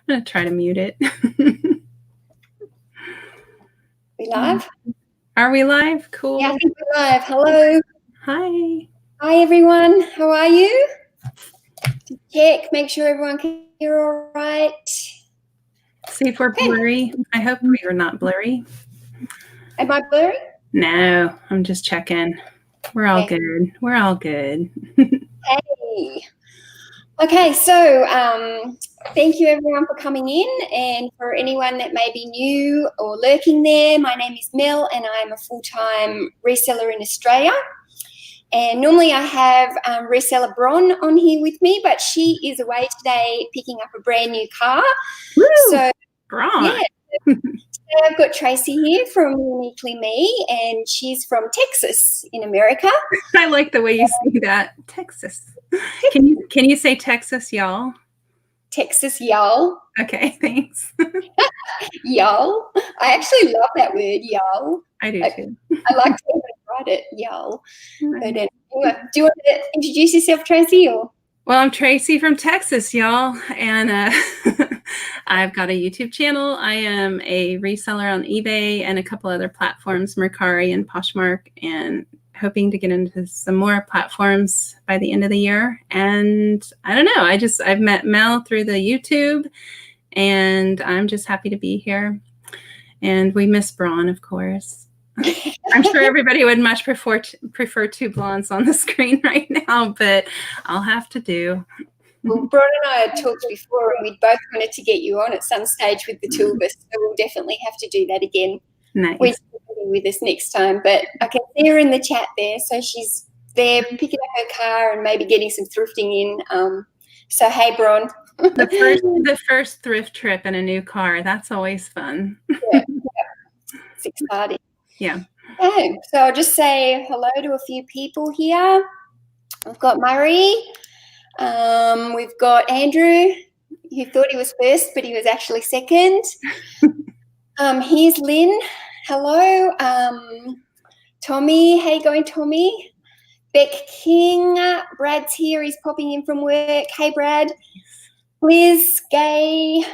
going to try to mute it. We live? Are we live? Cool. Yeah, I think we're live. Hello. Hi. Hi, everyone. How are you? Just check, make sure everyone can hear all right. See if we're blurry. I hope we are not blurry. Am I blurry? No, I'm just checking. We're all good. We're all good. Hey. Okay, so thank you everyone for coming in, and for anyone that may be new or lurking there, my name is Mel and I'm a full-time reseller in Australia. And normally I have reseller Bron on here with me, but she is away today picking up a brand new car. Woo! So Bron. Yeah. Today I've got Traci here from YouniquelyMe, and she's from Texas in America. I like the way you say that. Texas. Can you say Texas, y'all? Texas, y'all. Okay, thanks. Y'all. I actually love that word, y'all. I do too. I like to write it, y'all. But anyway, do you want to introduce yourself, Traci? Or? Well, I'm Traci from Texas, y'all, and I've got a YouTube channel. I am a reseller on eBay and a couple other platforms, Mercari and Poshmark, and hoping to get into some more platforms by the end of the year. And I don't know, I've met Mel through the YouTube, and I'm just happy to be here. And we miss Bron, of course. I'm sure everybody would much prefer two blondes on the screen right now, but I'll have to do. Well, Bron and I had talked before, and we both wanted to get you on at some stage with the two of us, so we'll definitely have to do that again. Nice. With us next time. But I can see her in the chat there, so she's there picking up her car and maybe getting some thrifting in. So hey, Bron. The first thrift trip in a new car, that's always fun. Yeah. It's exciting. Yeah. Okay, so I'll just say hello to a few people here. We've got Murray. We've got Andrew, who thought he was first, but he was actually second. Here's Lynn. Hello. Tommy. How you going, Tommy? Beck King. Brad's here. He's popping in from work. Hey, Brad. Liz. Gay.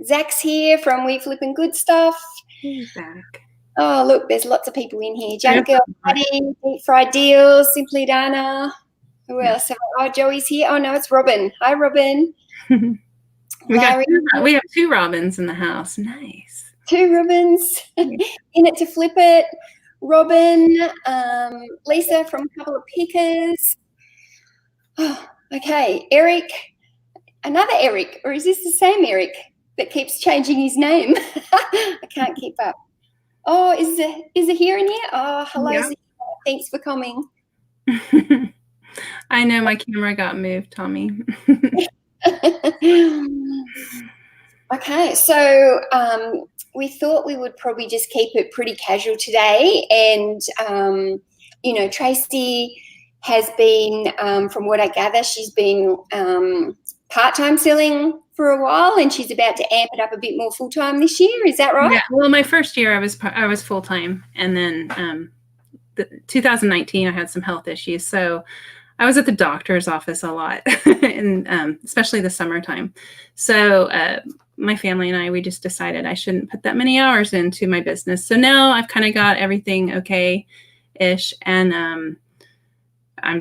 Zach's here from We Flippin' Good Stuff. Hey, Zach. Oh, look, there's lots of people in here. Junk Girl, Patty, Deep Fried Deals, Simply Dana. Who else? Oh, Joey's here. Oh, no, it's Robin. Hi, Robin. We have two Robins in the house. Nice. Two Robins. In it to flip it. Robin. Lisa from a couple of pickers. Oh, okay. Eric. Another Eric. Or is this the same Eric that keeps changing his name? I can't keep up. Oh, is it here in here? Oh, hello. Yeah. Thanks for coming. I know my camera got moved, Tommy. Okay, so we thought we would probably just keep it pretty casual today, and Traci has been, from what I gather, she's been part-time selling for a while, and she's about to amp it up a bit more full-time this year. Is that right? Yeah. Well, my first year I was full-time, and then 2019 I had some health issues, so I was at the doctor's office a lot, and especially the summertime. So my family and we just decided I shouldn't put that many hours into my business. So now I've kind of got everything okay-ish, and I'm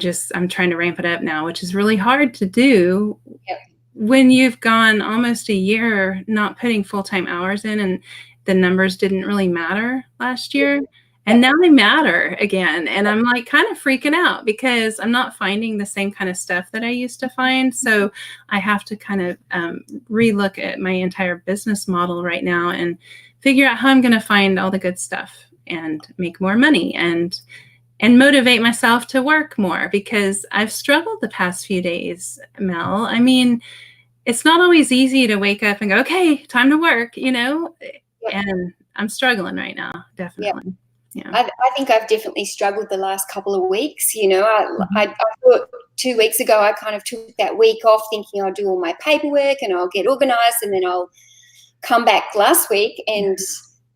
trying to ramp it up now, which is really hard to do. Yep. When you've gone almost a year not putting full-time hours in, and the numbers didn't really matter last year. And now they matter again. And I'm like kind of freaking out because I'm not finding the same kind of stuff that I used to find. So I have to kind of relook at my entire business model right now and figure out how I'm going to find all the good stuff and make more money and motivate myself to work more, because I've struggled the past few days, Mel. I mean, it's not always easy to wake up and go, okay, time to work, and I'm struggling right now, definitely. Yep. Yeah. I think I've definitely struggled the last couple of weeks. I thought 2 weeks ago I kind of took that week off thinking I'll do all my paperwork and I'll get organized, and then I'll come back last week. And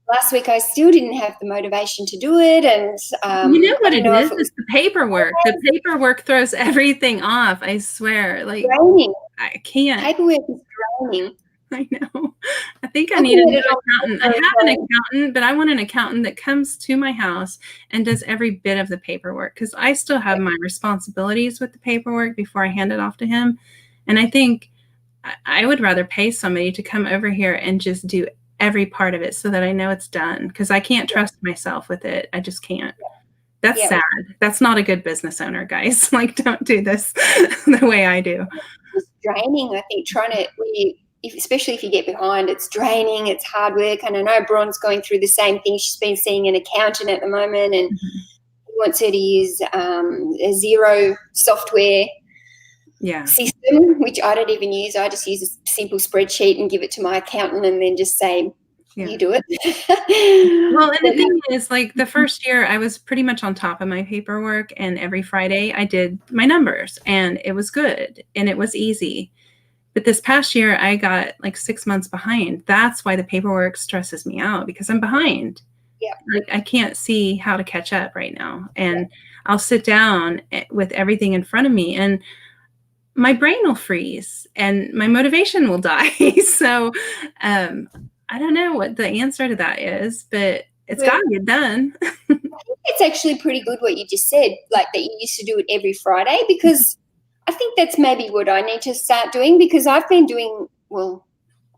last week I still didn't have the motivation to do it. And you know what it is? It's the paperwork. The paperwork throws everything off, I swear. Like draining. I can't. Paperwork is draining. I know. I think I need a new accountant. I have an accountant, but I want an accountant that comes to my house and does every bit of the paperwork, because I still have my responsibilities with the paperwork before I hand it off to him. And I think I would rather pay somebody to come over here and just do every part of it so that I know it's done, because I can't trust myself with it. I just can't. That's sad. That's not a good business owner, guys. Like, don't do this the way I do. It's draining. I think especially if you get behind, it's draining. It's hard work. And I know Bron's going through the same thing. She's been seeing an accountant at the moment, and he wants her to use a Xero software system, which I don't even use. I just use a simple spreadsheet and give it to my accountant, and then just say, you do it. Well, and the thing is, like, the first year I was pretty much on top of my paperwork, and every Friday I did my numbers, and it was good and it was easy. But this past year I got like 6 months behind. That's why the paperwork stresses me out, because I'm behind. Like, I can't see how to catch up right now. And I'll sit down with everything in front of me, and my brain will freeze and my motivation will die. So, I don't know what the answer to that is, but it's got to get done. I think it's actually pretty good what you just said, like that you used to do it every Friday, because I think that's maybe what I need to start doing, because I've been doing, well,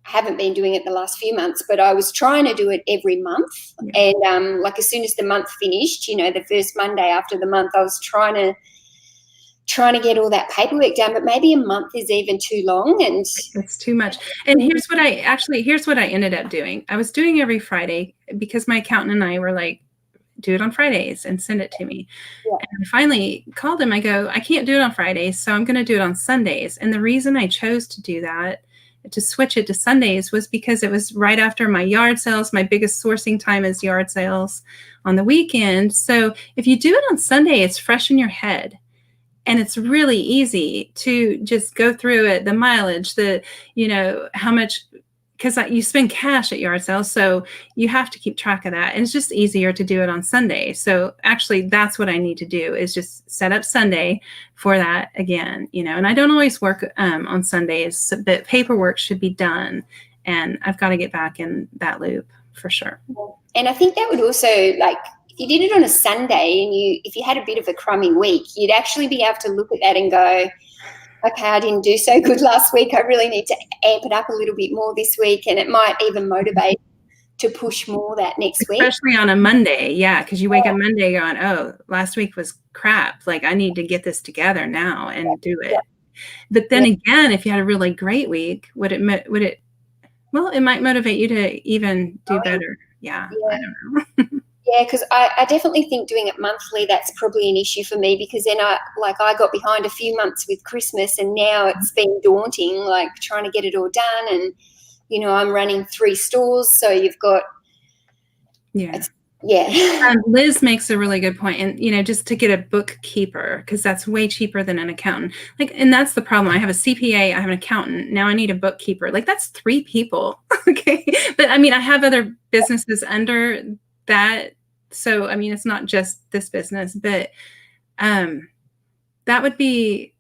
I haven't been doing it the last few months, but I was trying to do it every month. And like, as soon as the month finished, the first Monday after the month, I was trying to get all that paperwork done, but maybe a month is even too long, and it's too much. And here's what I ended up doing. I was doing every Friday because my accountant and I were like, do it on Fridays and send it to me. And I finally called him. I go, I can't do it on Fridays, so I'm going to do it on Sundays. And the reason I chose to do that, to switch it to Sundays, was because it was right after my yard sales. My biggest sourcing time is yard sales on the weekend. So if you do it on Sunday, it's fresh in your head. And it's really easy to just go through it, the mileage, how much, because you spend cash at yard sales. So you have to keep track of that. And it's just easier to do it on Sunday. So actually, that's what I need to do, is just set up Sunday for that again, and I don't always work on Sundays, but paperwork should be done. And I've got to get back in that loop for sure. And I think that would also, like, if you did it on a Sunday and if you had a bit of a crummy week, you'd actually be able to look at that and go, okay, I didn't do so good last week. I really need to amp it up a little bit more this week. And it might even motivate to push more that next week. Especially on a Monday. Yeah, because you wake up Monday going, oh, last week was crap. Like, I need to get this together now and do it. But then again, if you had a really great week, it might motivate you to even do better. I don't know. Yeah, because I definitely think doing it monthly, that's probably an issue for me, because then I got behind a few months with Christmas, and now it's been daunting, like trying to get it all done. And, I'm running 3 stores, so you've got Liz makes a really good point. And, just to get a bookkeeper, because that's way cheaper than an accountant. Like, and that's the problem. I have a CPA, I have an accountant. Now I need a bookkeeper. Like, that's 3 people. Okay. But I mean, I have other businesses under that. So, I mean, it's not just this business, but that would be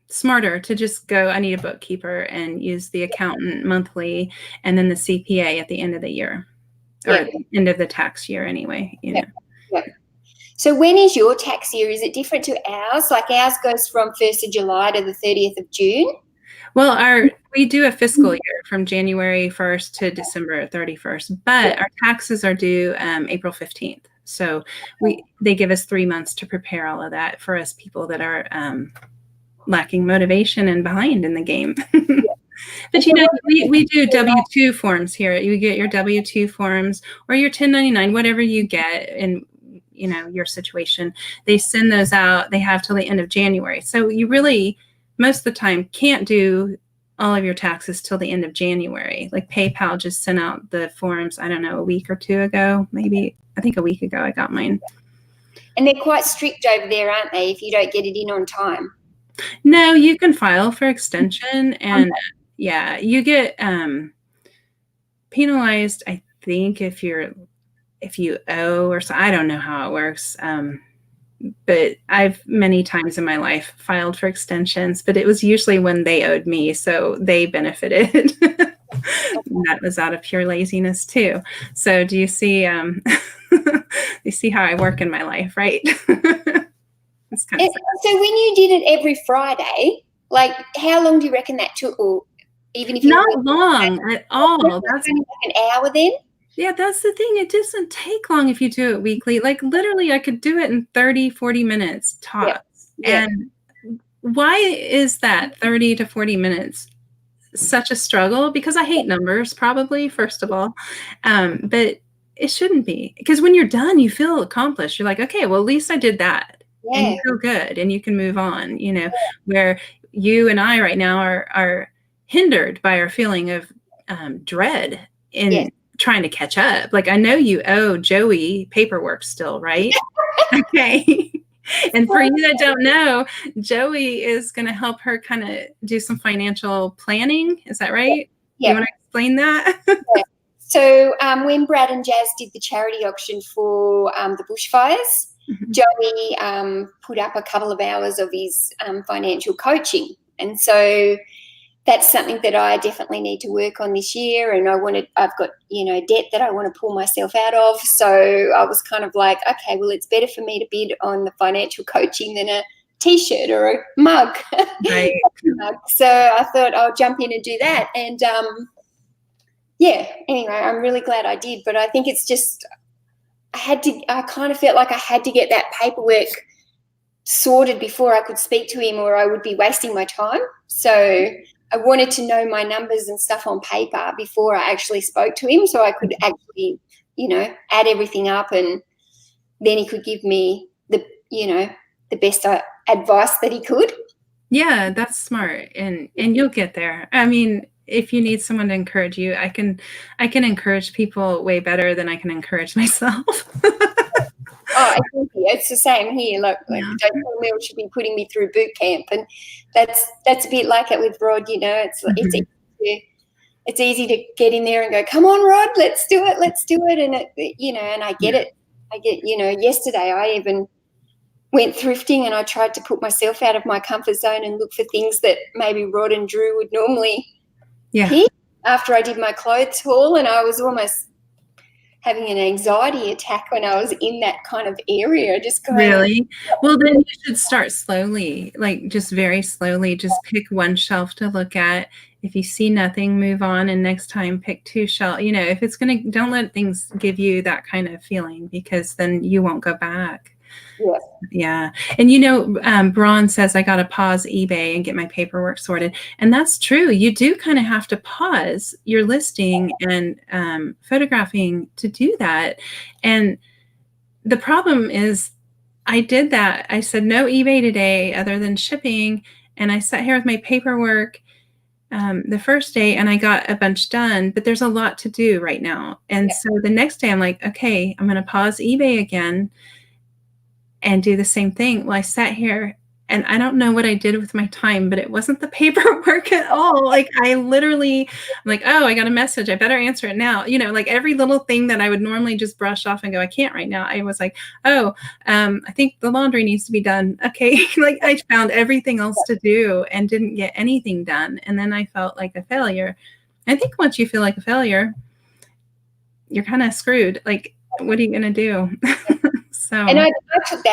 smarter to just go, I need a bookkeeper, and use the accountant monthly, and then the CPA at the end of the year, or at the end of the tax year anyway. So when is your tax year? Is it different to ours? Like, ours goes from 1st of July to the 30th of June. Well, we do a fiscal year from January 1st to December 31st, but our taxes are due April 15th. So they give us 3 months to prepare all of that for us people that are lacking motivation and behind in the game. But we do W-2 forms here. You get your W-2 forms or your 1099, whatever you get in your situation. They send those out. They have till the end of January. So you really, most of the time, can't do all of your taxes till the end of January. Like, PayPal just sent out the forms, I don't know, a week or 2 ago, maybe. I think a week ago I got mine. And they're quite strict over there, aren't they, if you don't get it in on time? No, you can file for extension, and you get penalized, I think, if you owe, or so. I don't know how it works. But I've many times in my life filed for extensions, but it was usually when they owed me, so they benefited. That was out of pure laziness too. So do you see you see how I work in my life, right? It's kind of so when you did it every Friday, like how long do you reckon that took? Or even if you not long at all. That's only like an hour then? Yeah, that's the thing. It doesn't take long if you do it weekly. Like literally I could do it in 30, 40 minutes tops. Yeah. And why is that 30 to 40 minutes such a struggle? Because I hate numbers, probably, first of all. But it shouldn't be. Because when you're done, you feel accomplished. You're like, okay, well, at least I did that. Yeah. And you feel good and you can move on, you know, where you and I right now are hindered by our feeling of dread in trying to catch up. Like I know you owe Joey paperwork still, right? Okay. And for you that don't know, Joey is going to help her kind of do some financial planning. Is that right? Yeah. You want to explain that? Yeah. So when Brad and Jazz did the charity auction for the bushfires, Joey put up a couple of hours of his financial coaching. And so that's something that I definitely need to work on this year. And I've got, debt that I want to pull myself out of. So I was kind of like, okay, well, it's better for me to bid on the financial coaching than a T-shirt or a mug. Right. So I thought I'll jump in and do that. And anyway, I'm really glad I did. But I think it's just, I kind of felt like I had to get that paperwork sorted before I could speak to him, or I would be wasting my time. So I wanted to know my numbers and stuff on paper before I actually spoke to him, so I could actually, add everything up, and then he could give me the best advice that he could. Yeah, that's smart, and you'll get there. I mean, if you need someone to encourage you, I can encourage people way better than I can encourage myself. Oh, it's the same here. Look, don't tell me should be putting me through boot camp, and that's a bit like it with Rod. It's easy to get in there and go, come on, Rod, let's do it, and and I get it. Yesterday I even went thrifting and I tried to put myself out of my comfort zone and look for things that maybe Rod and Drew would normally pick after I did my clothes haul, and I was almost having an anxiety attack when I was in that kind of area. Just going, really? Well, then you should start slowly, like just very slowly. Just pick one shelf to look at. If you see nothing, move on, and next time pick two shelves. If it's don't let things give you that kind of feeling, because then you won't go back. Yeah. And Braun says I got to pause eBay and get my paperwork sorted. And that's true. You do kind of have to pause your listing and photographing to do that. And the problem is I did that. I said no eBay today other than shipping. And I sat here with my paperwork the first day and I got a bunch done, but there's a lot to do right now. And so the next day I'm like, okay, I'm going to pause eBay again and do the same thing. Well, I sat here and I don't know what I did with my time, but it wasn't the paperwork at all. Like I literally, I'm like, oh, I got a message. I better answer it now. Like every little thing that I would normally just brush off and go, I can't right now. I was like, oh, I think the laundry needs to be done. Okay. Like I found everything else to do and didn't get anything done. And then I felt like a failure. I think once you feel like a failure, you're kind of screwed. Like, what are you going to do? So. And I took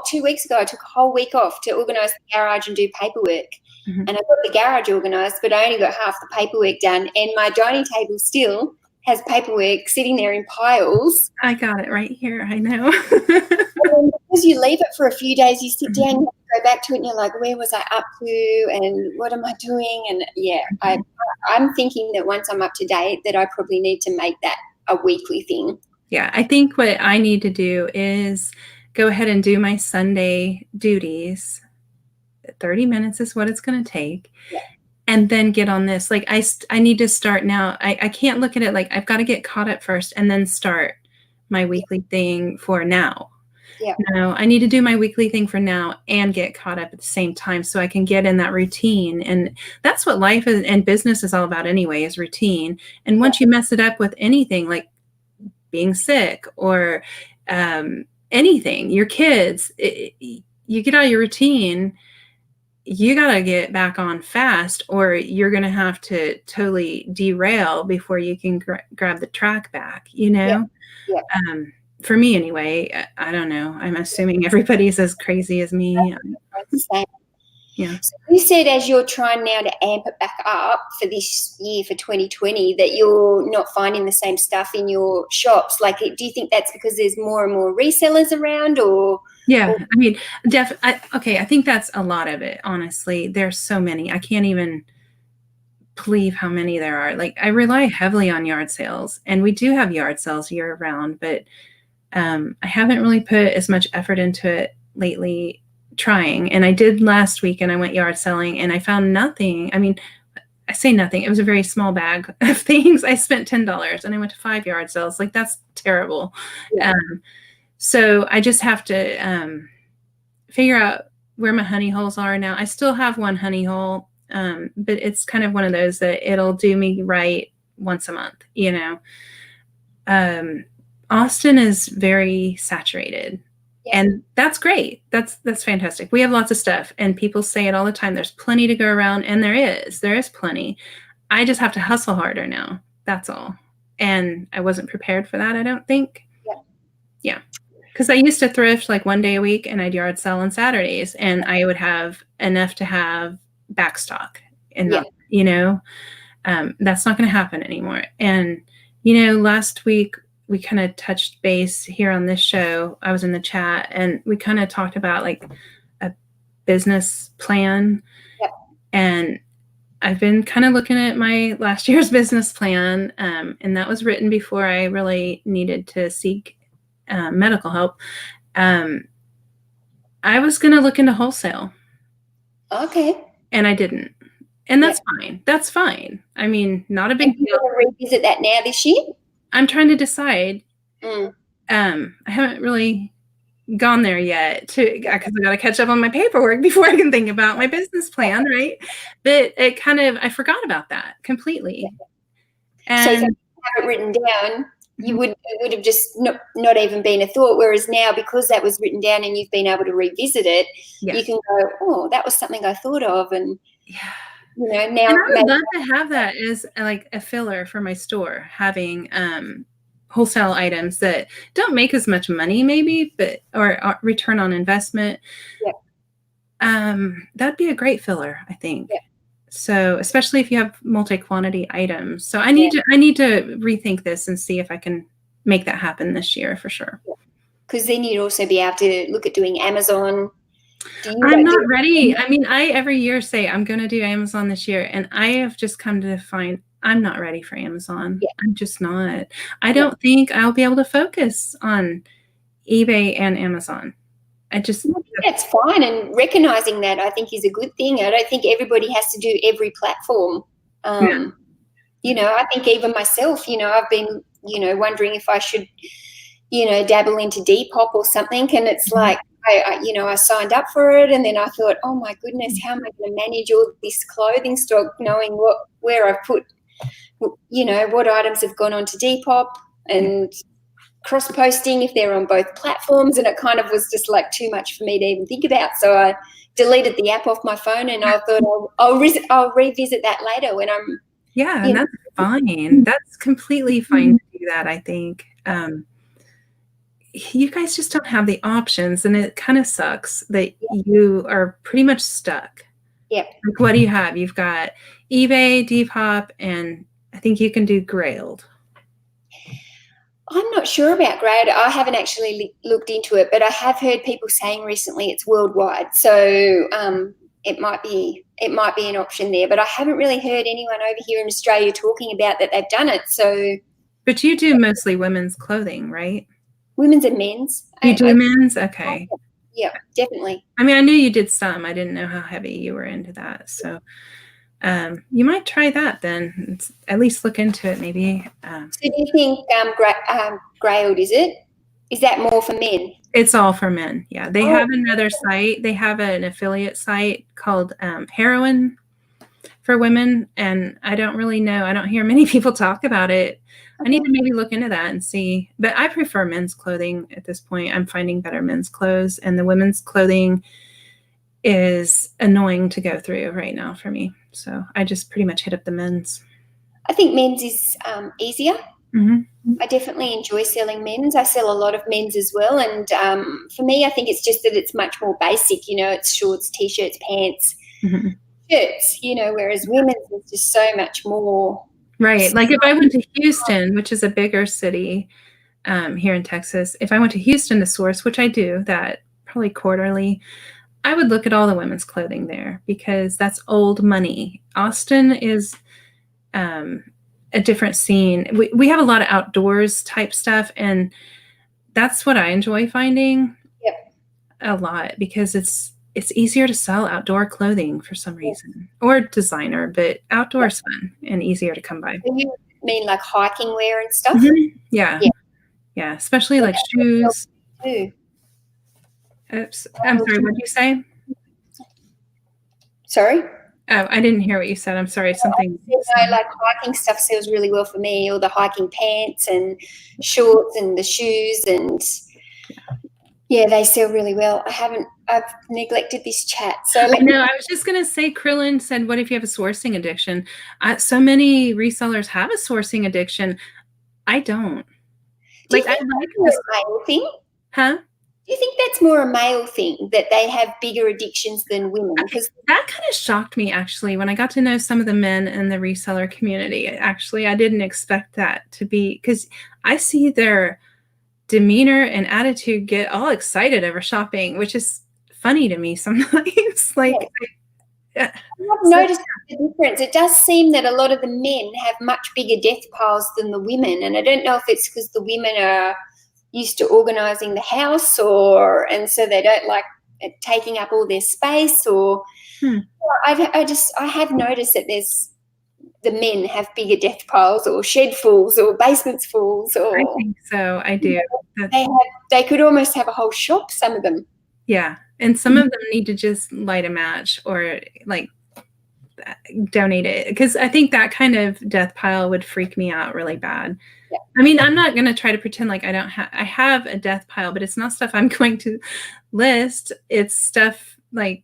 2 weeks ago, I took a whole week off to organise the garage and do paperwork. And I got the garage organised, but I only got half the paperwork done. And my dining table still has paperwork sitting there in piles. I got it right here. I know. And because you leave it for a few days, you sit down, you go back to it, and you're like, where was I up to and what am I doing? And, I'm thinking that once I'm up to date that I probably need to make that a weekly thing. Yeah, I think what I need to do is go ahead and do my Sunday duties. 30 minutes is what it's going to take. Yeah. And then get on this. Like I need to start now. I can't look at it like I've got to get caught up first and then start my weekly thing for now. Yeah. No, I need to do my weekly thing for now and get caught up at the same time so I can get in that routine. And that's what life and business is all about anyway, is routine. And once you mess it up with anything, like being sick or anything, your kids, you get out of your routine, you got to get back on fast, or you're going to have to totally derail before you can grab the track back, you know? Yeah. For me anyway, I don't know. I'm assuming everybody's as crazy as me. Yeah. So you said as you're trying now to amp it back up for this year, for 2020, that you're not finding the same stuff in your shops. Like, do you think that's because there's more and more resellers around, or? Yeah, I mean, okay, I think that's a lot of it, honestly. There's so many. I can't even believe how many there are. Like, I rely heavily on yard sales, and we do have yard sales year round, but I haven't really put as much effort into it lately, trying. And I did last week, and I went yard selling, and I found nothing. I mean, I say nothing. It was a very small bag of things. I spent $10 and I went to 5 yard sales. Like, that's terrible. Yeah. So I just have to figure out where my honey holes are now. I still have one honey hole, but it's kind of one of those that it'll do me right once a month, you know. Austin is very saturated. Yeah. And that's great. That's fantastic. We have lots of stuff, and people say it all the time. There's plenty to go around, and there is plenty. I just have to hustle harder now. That's all. And I wasn't prepared for that, I don't think. Yeah. Because I used to thrift like 1 day a week, and I'd yard sell on Saturdays, and I would have enough to have back stock. And, you know, that's not going to happen anymore. And, you know, last week we kind of touched base here on this show. I was in the chat, and we kind of talked about like a business plan. And I've been kind of looking at my last year's business plan, and that was written before I really needed to seek medical help. I was going to look into wholesale. Okay. And I didn't. And that's fine. That's fine. I mean, not a big deal. You're going to revisit that now this year? I'm trying to decide. I haven't really gone there yet, because I got to catch up on my paperwork before I can think about my business plan, right? But it kind of, I forgot about that completely. And so if you have it written down, it would have just not even been a thought. Whereas now, because that was written down and you've been able to revisit it, you can go, oh, that was something I thought of. And, you know, now. And I would love to have that as like a filler for my store, having wholesale items that don't make as much money maybe, but or return on investment. That'd be a great filler, I think. So especially if you have multi-quantity items. So I need to rethink this and see if I can make that happen this year for sure. Because then you'd also be able to look at doing Amazon. I'm not ready. I mean, I every year say I'm going to do Amazon this year, and I have just come to find I'm not ready for Amazon. I'm just not. I don't think I'll be able to focus on eBay and Amazon. That's fine, and recognizing that I think is a good thing. I don't think everybody has to do every platform. You know, I think even myself, you know, I've been, you know, wondering if I should, you know, dabble into Depop or something, and it's like I signed up for it, and then I thought, oh my goodness, how am I going to manage all this clothing stock, knowing where I've put, you know, what items have gone on to Depop and cross-posting if they're on both platforms, and it kind of was just like too much for me to even think about. So I deleted the app off my phone, and I thought I'll revisit that later when I'm. Yeah, and that's fine. That's completely fine to do that, I think. You guys just don't have the options, and it kind of sucks that you are pretty much stuck. Yeah. Like, what do you have? You've got eBay, Depop, and I think you can do Grailed. I'm not sure about Grailed. I haven't actually looked into it, but I have heard people saying recently it's worldwide. So it might be an option there, but I haven't really heard anyone over here in Australia talking about that they've done it. So. But you do mostly women's clothing, right? Women's and men's. You do men's? Okay. Yeah, definitely. I mean, I knew you did some. I didn't know how heavy you were into that. So you might try that then. At least look into it maybe. So do you think Grailed, is that more for men? It's all for men. Yeah. They have another site. They have an affiliate site called Heroin, for women, and I don't really know. I don't hear many people talk about it. I need to maybe look into that and see. But I prefer men's clothing at this point. I'm finding better men's clothes, and the women's clothing is annoying to go through right now for me. So I just pretty much hit up the men's. I think men's is easier. Mm-hmm. I definitely enjoy selling men's. I sell a lot of men's as well. And for me, I think it's just that it's much more basic. You know, it's shorts, T-shirts, pants, Mm-hmm. shirts, you know, whereas women's is just so much more. Right. Like if I went to Houston, which is a bigger city here in Texas, if I went to Houston to source, which I do that probably quarterly, I would look at all the women's clothing there because that's old money. Austin is a different scene. We have a lot of outdoors type stuff, and that's what I enjoy finding. Yep. A lot because it's easier to sell outdoor clothing for some reason, or designer, but outdoor is fun and easier to come by. You mean like hiking wear and stuff? Mm-hmm. Yeah, especially like shoes. Too. Oops. I'm sorry, what did you say? Sorry? Oh, I didn't hear what you said. I'm sorry. Something. You know, like hiking stuff sells really well for me, all the hiking pants and shorts and the shoes, and yeah, they sell really well. I've neglected this chat. So I know. I was just going to say, Krillin said, what if you have a sourcing addiction? So many resellers have a sourcing addiction. I don't. Do you think that's a male thing? Huh? Do you think that's more a male thing, that they have bigger addictions than women? Because that kind of shocked me, actually, when I got to know some of the men in the reseller community. Actually, I didn't expect that to be, because I see their demeanor and attitude get all excited over shopping, which is funny to me sometimes. Like, I've noticed the difference. It does seem that a lot of the men have much bigger death piles than the women, and I don't know if it's because the women are used to organizing the house, and so they don't like it taking up all their space, or I have noticed that the men have bigger death piles or shed fulls or basements fulls, or I think so. I do. They could almost have a whole shop, some of them. Yeah. And some of them need to just light a match or like donate it, because I think that kind of death pile would freak me out really bad. Yeah. I mean, I'm not going to try to pretend like I have a death pile, but it's not stuff I'm going to list. It's stuff like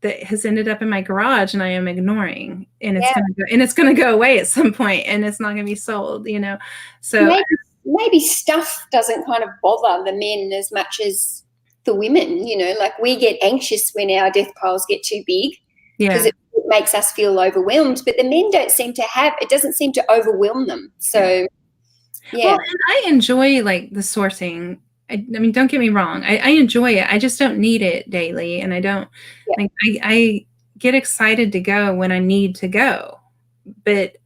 that has ended up in my garage and I am ignoring, and it's going to go away at some point, and it's not going to be sold, you know? So maybe stuff doesn't kind of bother the men as much as the women, you know, like we get anxious when our death piles get too big because it makes us feel overwhelmed, but the men don't seem to it doesn't seem to overwhelm them. So yeah. Well, and I enjoy like the sourcing. I mean, don't get me wrong. I enjoy it. I just don't need it daily. And I don't like, I get excited to go when I need to go, but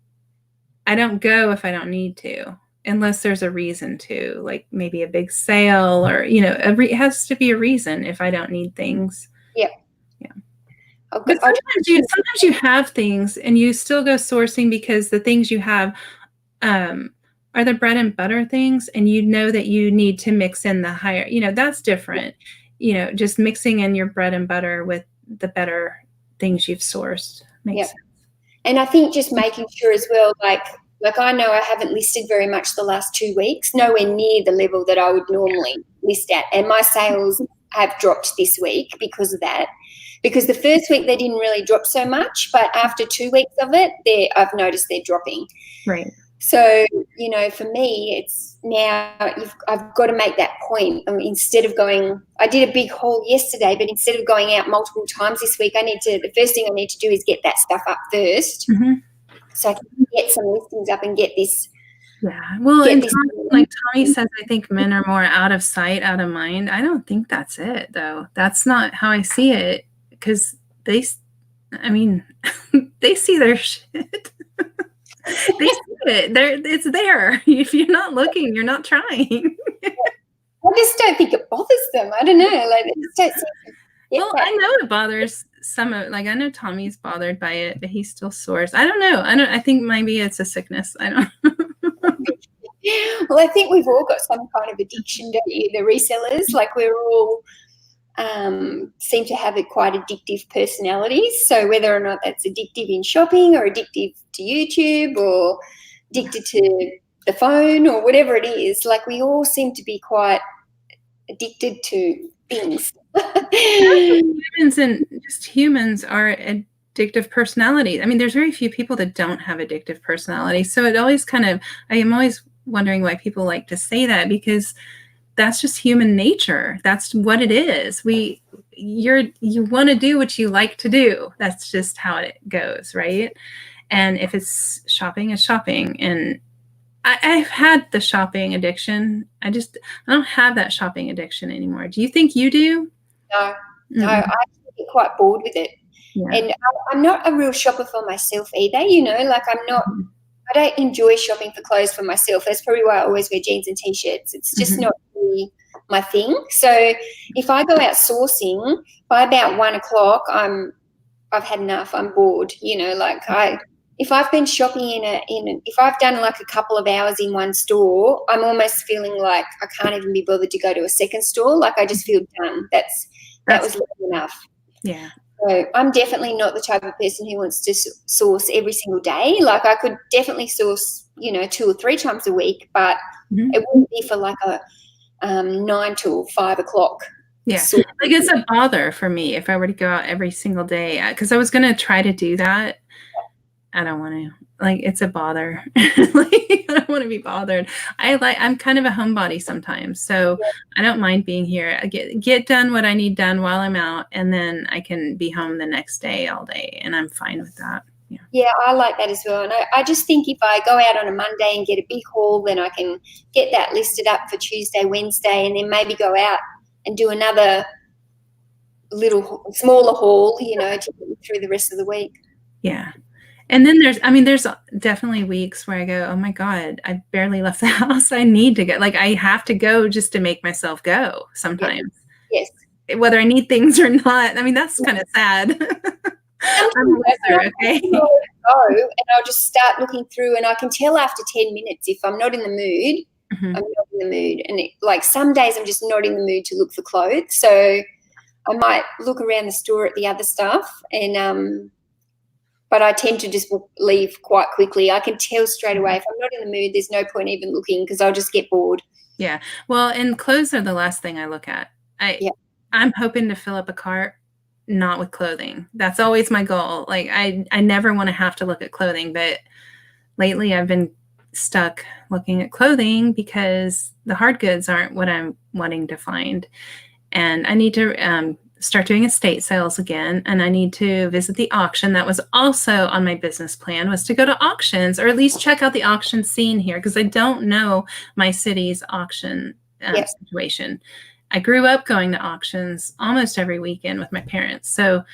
I don't go if I don't need to, unless there's a reason to, like maybe a big sale or, you know, it has to be a reason if I don't need things. Yeah. Yeah. But sometimes you have things and you still go sourcing because the things you have, are the bread and butter things, and you know that you need to mix in the higher, you know, that's different, you know, just mixing in your bread and butter with the better things you've sourced makes sense. And I think just making sure as well, like I know I haven't listed very much the last 2 weeks, nowhere near the level that I would normally list at, and my sales have dropped this week because of that. Because the first week they didn't really drop so much, but after 2 weeks of it, I've noticed they're dropping. Right. So, you know, for me, it's now I've got to make that point. I mean, instead of I did a big haul yesterday, but instead of going out multiple times this week, the first thing I need to do is get that stuff up first. Mm-hmm. So I can get some listings up and get this. Yeah. Well, and like Tommy says, I think men are more out of sight, out of mind. I don't think that's it, though. That's not how I see it, because they see their shit. They see it. It's there. If you're not looking, you're not trying. I just don't think it bothers them. I don't know. Like, they just don't well, I know it bothers some of. Like, I know Tommy's bothered by it, but he still soars. I don't know. I think maybe it's a sickness. I don't know. Well, I think we've all got some kind of addiction, don't you? The resellers, like we're all seem to have quite addictive personalities. So whether or not that's addictive in shopping or addictive to YouTube or addicted to the phone or whatever it is, like we all seem to be quite addicted to things. Humans are addictive personalities. I mean, there's very few people that don't have addictive personalities. So it always I am always wondering why people like to say that, because that's just human nature. That's what it is. You want to do what you like to do. That's just how it goes, right? And if it's shopping, it's shopping. And I've had the shopping addiction. I don't have that shopping addiction anymore. Do you think you do? No, I actually get quite bored with it. Yeah. And I'm not a real shopper for myself either, like I don't enjoy shopping for clothes for myself. That's probably why I always wear jeans and T-shirts. It's just not really my thing. So if I go out sourcing, by about 1 o'clock, I've had enough. I'm bored, if I've been shopping if I've done like a couple of hours in one store, I'm almost feeling like I can't even be bothered to go to a second store. Like I just feel done. That was enough. Yeah. So I'm definitely not the type of person who wants to source every single day. Like I could definitely source, 2 or 3 times a week, but it wouldn't be for like a 9 to 5 o'clock. Yeah, like it's a bother for me if I were to go out every single day, because I was going to try to do that. I don't want to. It's a bother. I don't want to be bothered. I'm kind of a homebody sometimes, so I don't mind being here. I get done what I need done while I'm out, and then I can be home the next day all day, and I'm fine with that. Yeah, I like that as well. And I just think if I go out on a Monday and get a big haul, then I can get that listed up for Tuesday, Wednesday, and then maybe go out and do another little smaller haul, to get me through the rest of the week. Yeah. And then there's definitely weeks where I go, oh my God, I barely left the house. I need to go. I have to go just to make myself go sometimes. Yes. Whether I need things or not. I mean, that's kind of sad. I'm a loser, okay? Go, and I'll just start looking through, and I can tell after 10 minutes if I'm not in the mood. I'm not in the mood. And some days I'm just not in the mood to look for clothes. So I might look around the store at the other stuff, and but I tend to just leave quite quickly. I can tell straight away if I'm not in the mood, there's no point even looking because I'll just get bored. Yeah. Well, and clothes are the last thing I look at. I'm hoping to fill up a cart, not with clothing. That's always my goal. I never want to have to look at clothing, but lately I've been stuck looking at clothing because the hard goods aren't what I'm wanting to find. And I need to start doing estate sales again, and I need to visit the auction. That was also on my business plan, was to go to auctions, or at least check out the auction scene here, because I don't know my city's auction situation. I grew up going to auctions almost every weekend with my parents, so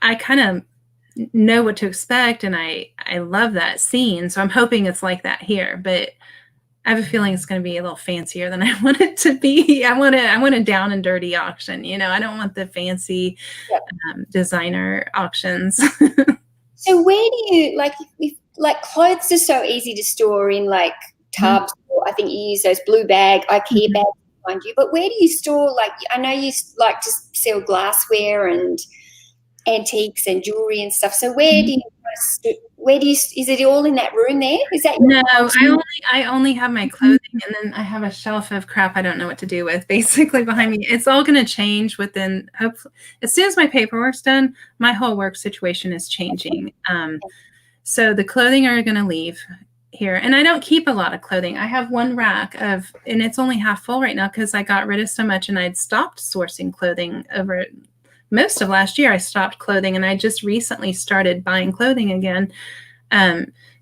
I kind of know what to expect, and I love that scene. So I'm hoping it's like that here, but I have a feeling it's going to be a little fancier than I want it to be. I want a down and dirty auction. I don't want the fancy designer auctions. So where do you clothes are so easy to store in tubs. Or I think you use those blue IKEA bags behind you. But where do you store? I know you like to sell glassware and antiques and jewelry and stuff. So where do you? Is it all in that room there? Is that no? I only have my clothing, and then I have a shelf of crap I don't know what to do with, basically behind me. It's all going to change within. Hopefully, as soon as my paperwork's done, my whole work situation is changing. So the clothing are going to leave here, and I don't keep a lot of clothing. I have one rack and it's only half full right now because I got rid of so much, and I'd stopped sourcing clothing over most of last year. I stopped clothing, and I just recently started buying clothing again.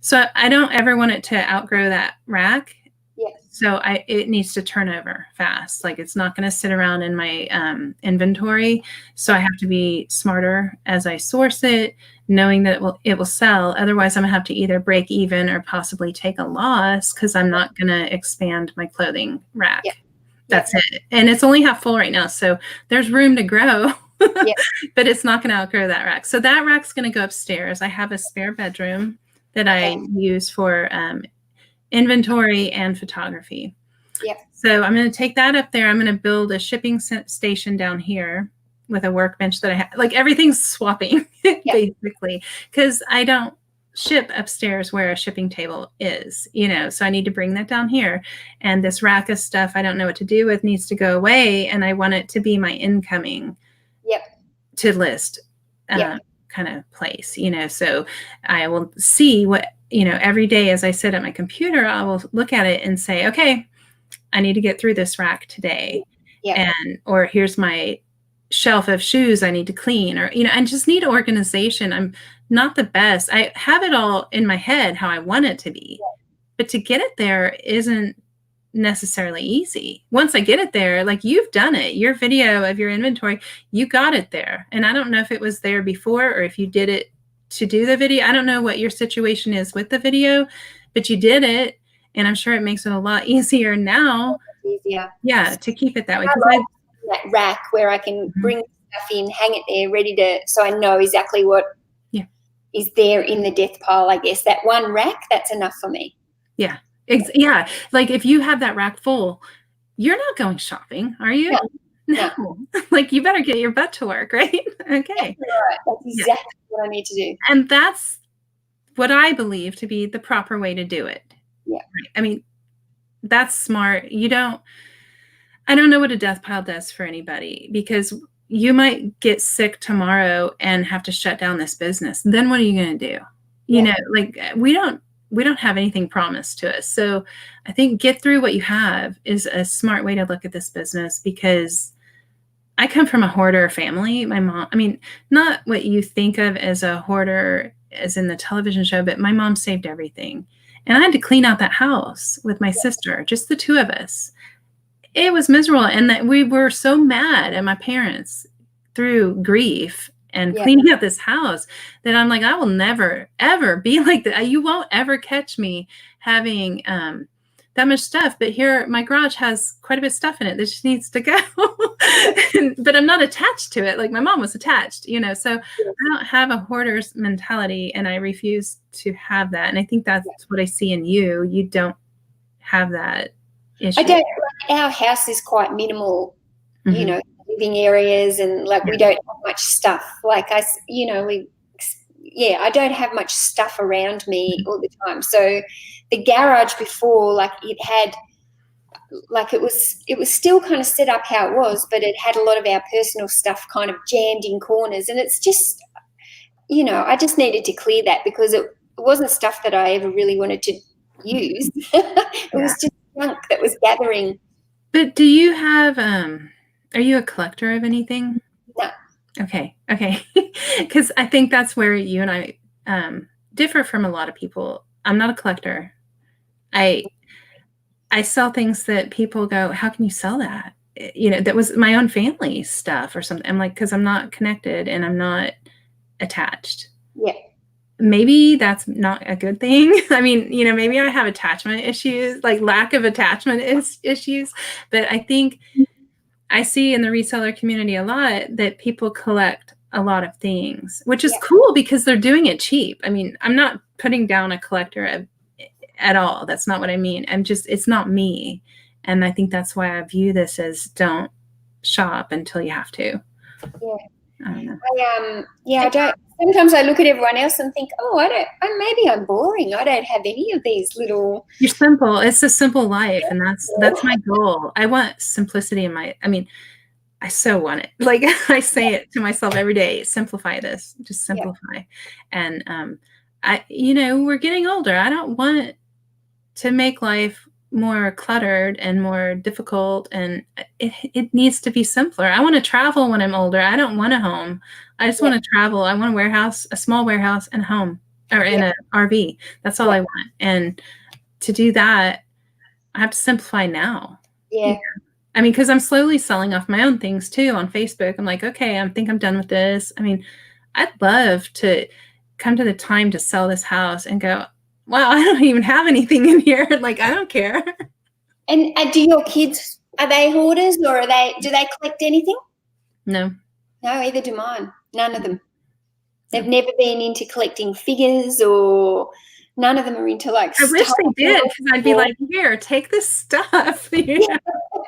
So I don't ever want it to outgrow that rack. Yes. So it needs to turn over fast. It's not going to sit around in my inventory. So I have to be smarter as I source it, knowing that it will sell. Otherwise, I'm going to have to either break even or possibly take a loss because I'm not going to expand my clothing rack. Yeah. That's it. And it's only half full right now. So there's room to grow. But it's not going to outgrow that rack. So that rack's going to go upstairs. I have a spare bedroom that I use for inventory and photography. Yep. So I'm going to take that up there. I'm going to build a shipping station down here with a workbench that I have. Like everything's swapping basically, because I don't ship upstairs where a shipping table is, you know, so I need to bring that down here. And this rack of stuff I don't know what to do with needs to go away. And I want it to be my incoming to list kind of place, you know, so I will see what, you know, every day as I sit at my computer, I will look at it and say, okay, I need to get through this rack today. And, or here's my shelf of shoes I need to clean, or, you know, and just need organization. I'm not the best. I have it all in my head how I want it to be, but to get it there isn't necessarily easy. Once I get it there, like you've done it, your video of your inventory, you got it there. And I don't know if it was there before or if you did it to do the video. I don't know what your situation is with the video, but you did it. And I'm sure it makes it a lot easier now. Yeah, to keep it that way. Because that rack where I can bring stuff in, hang it there, ready to, so I know exactly what is there in the death pile, I guess. That one rack, that's enough for me. Yeah. Yeah. Like if you have that rack full, you're not going shopping, are you? No. Like you better get your butt to work, right? Okay. That's exactly what I need to do. And that's what I believe to be the proper way to do it. Yeah. Right? I mean, that's smart. I don't know what a death pile does for anybody, because you might get sick tomorrow and have to shut down this business. Then what are you going to do? You know, like we don't have anything promised to us. So I think get through what you have is a smart way to look at this business, because I come from a hoarder family. My mom, I mean, not what you think of as a hoarder as in the television show, but my mom saved everything. And I had to clean out that house with my sister, just the two of us. It was miserable. And that we were so mad at my parents through grief and cleaning out this house that I'm like, I will never, ever be like that. You won't ever catch me having that much stuff. But here, my garage has quite a bit of stuff in it that just needs to go. But I'm not attached to it like my mom was attached, you know. So I don't have a hoarder's mentality, and I refuse to have that. And I think that's what I see in you. You don't have that issue. I don't. Our house is quite minimal, you know, living areas, and like we don't have much stuff. Like I don't have much stuff around me all the time. So the garage before, like it had, like it was still kind of set up how it was, but it had a lot of our personal stuff kind of jammed in corners. And it's just, you know, I just needed to clear that, because it wasn't stuff that I ever really wanted to use. It was just junk that was gathering. But do you have, are you a collector of anything? No. Okay. Because I think that's where you and I differ from a lot of people. I'm not a collector. I sell things that people go, how can you sell that? You know, that was my own family stuff or something. I'm like, because I'm not connected and I'm not attached. Yeah. Maybe that's not a good thing. I mean, you know, maybe I have attachment issues, like lack of attachment issues. But I think I see in the reseller community a lot that people collect a lot of things, which is cool because they're doing it cheap. I mean, I'm not putting down a collector at all. That's not what I mean. It's not me. And I think that's why I view this as don't shop until you have to. Yeah. I don't know. I don't. Sometimes I look at everyone else and think, maybe I'm boring. I don't have any of these little. You're simple. It's a simple life, and that's my goal. I want simplicity in my. I mean, I so want it. Like I say it to myself every day. Simplify this. Just simplify. And we're getting older. I don't want to make life more cluttered and more difficult, and it needs to be simpler. I want to travel when I'm older. I don't want a home. I just want to travel. I want a small warehouse and a home, or in an RV. That's all I want. And to do that, I have to simplify now. Yeah. I mean, because I'm slowly selling off my own things too on Facebook. I'm like, okay, I think I'm done with this. I mean, I'd love to come to the time to sell this house and go, wow, I don't even have anything in here. Like, I don't care. And do your kids, are they hoarders, or do they collect anything? No. No, either do mine. None of them. They've never been into collecting figures or None of them are into like I wish they did, because I'd be like, here, take this stuff.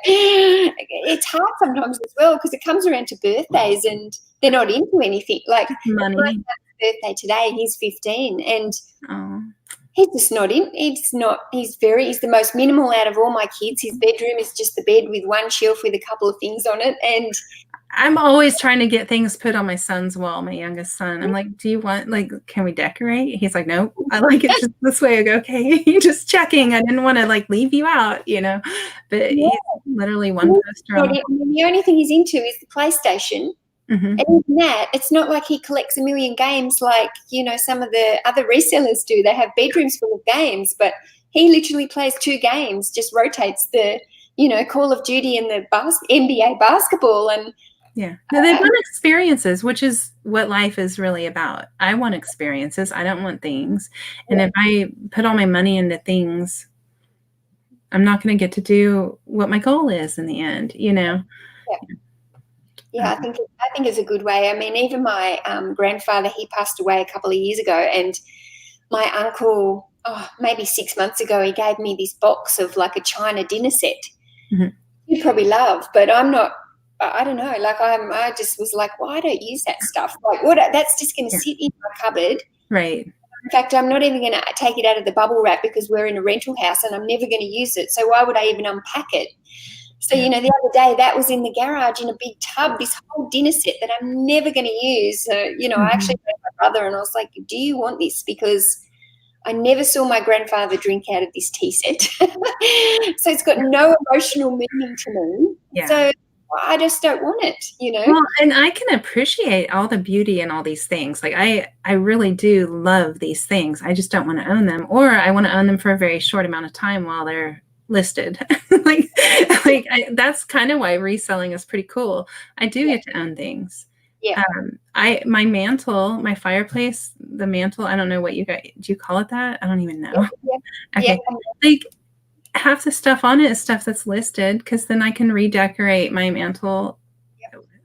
It's hard sometimes as well, because it comes around to birthdays and they're not into anything. Like money. My birthday today, he's 15, and he's just not in. He's the most minimal out of all my kids. His bedroom is just the bed with one shelf with a couple of things on it, and I'm always trying to get things put on my son's wall, my youngest son. I'm like, do you want, like, can we decorate? He's like, nope, I like it just this way. I go, okay, just checking. I didn't want to like leave you out, but he's literally one poster on the only thing he's into is the PlayStation. And even that, it's not like he collects a million games like, some of the other resellers do. They have bedrooms full of games, but he literally plays 2 games, just rotates the, Call of Duty and the NBA basketball. And yeah, they want experiences, which is what life is really about. I want experiences. I don't want things. And if I put all my money into things, I'm not going to get to do what my goal is in the end, Yeah, I think it's a good way. I mean, even my grandfather, he passed away a couple of years ago, and my uncle, maybe 6 months ago, he gave me this box of like a China dinner set. You'd probably love, but I'm not. I don't know. Like I just was like, well, I don't use that stuff. Like, what? That's just going to sit in my cupboard. Right. In fact, I'm not even going to take it out of the bubble wrap because we're in a rental house and I'm never going to use it. So why would I even unpack it? So, the other day that was in the garage in a big tub, this whole dinner set that I'm never going to use. So, I actually went to my brother and I was like, do you want this? Because I never saw my grandfather drink out of this tea set. So it's got no emotional meaning to me. Yeah. So I just don't want it, Well, and I can appreciate all the beauty in all these things. Like I really do love these things. I just don't want to own them, or I want to own them for a very short amount of time while they're listed. That's kind of why reselling is pretty cool. I do get to own things. Yeah. My mantle, my fireplace, the mantle, I don't know what do you call it that? I don't even know. Yeah. Okay. Like half the stuff on it is stuff that's listed, because then I can redecorate my mantle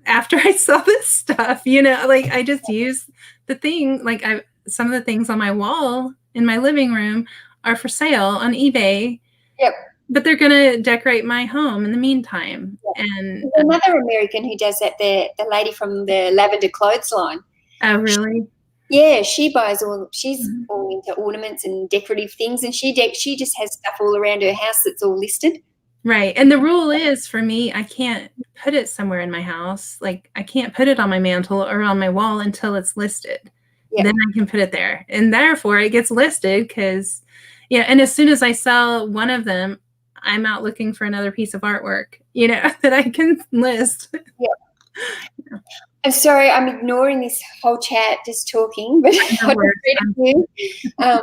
after I sell this stuff, I just use the thing. Like some of the things on my wall in my living room are for sale on eBay. Yep. But they're going to decorate my home in the meantime. Yeah. And there's another American who does that, the lady from the Lavender Clothesline. Oh, really? Yeah, she's all into ornaments and decorative things, and she just has stuff all around her house that's all listed. Right. And the rule is, for me, I can't put it somewhere in my house. Like I can't put it on my mantle or on my wall until it's listed. Yep. Then I can put it there. And therefore it gets listed because, and as soon as I sell one of them, I'm out looking for another piece of artwork, that I can list. Yeah. I'm sorry, I'm ignoring this whole chat, just talking, but I read it.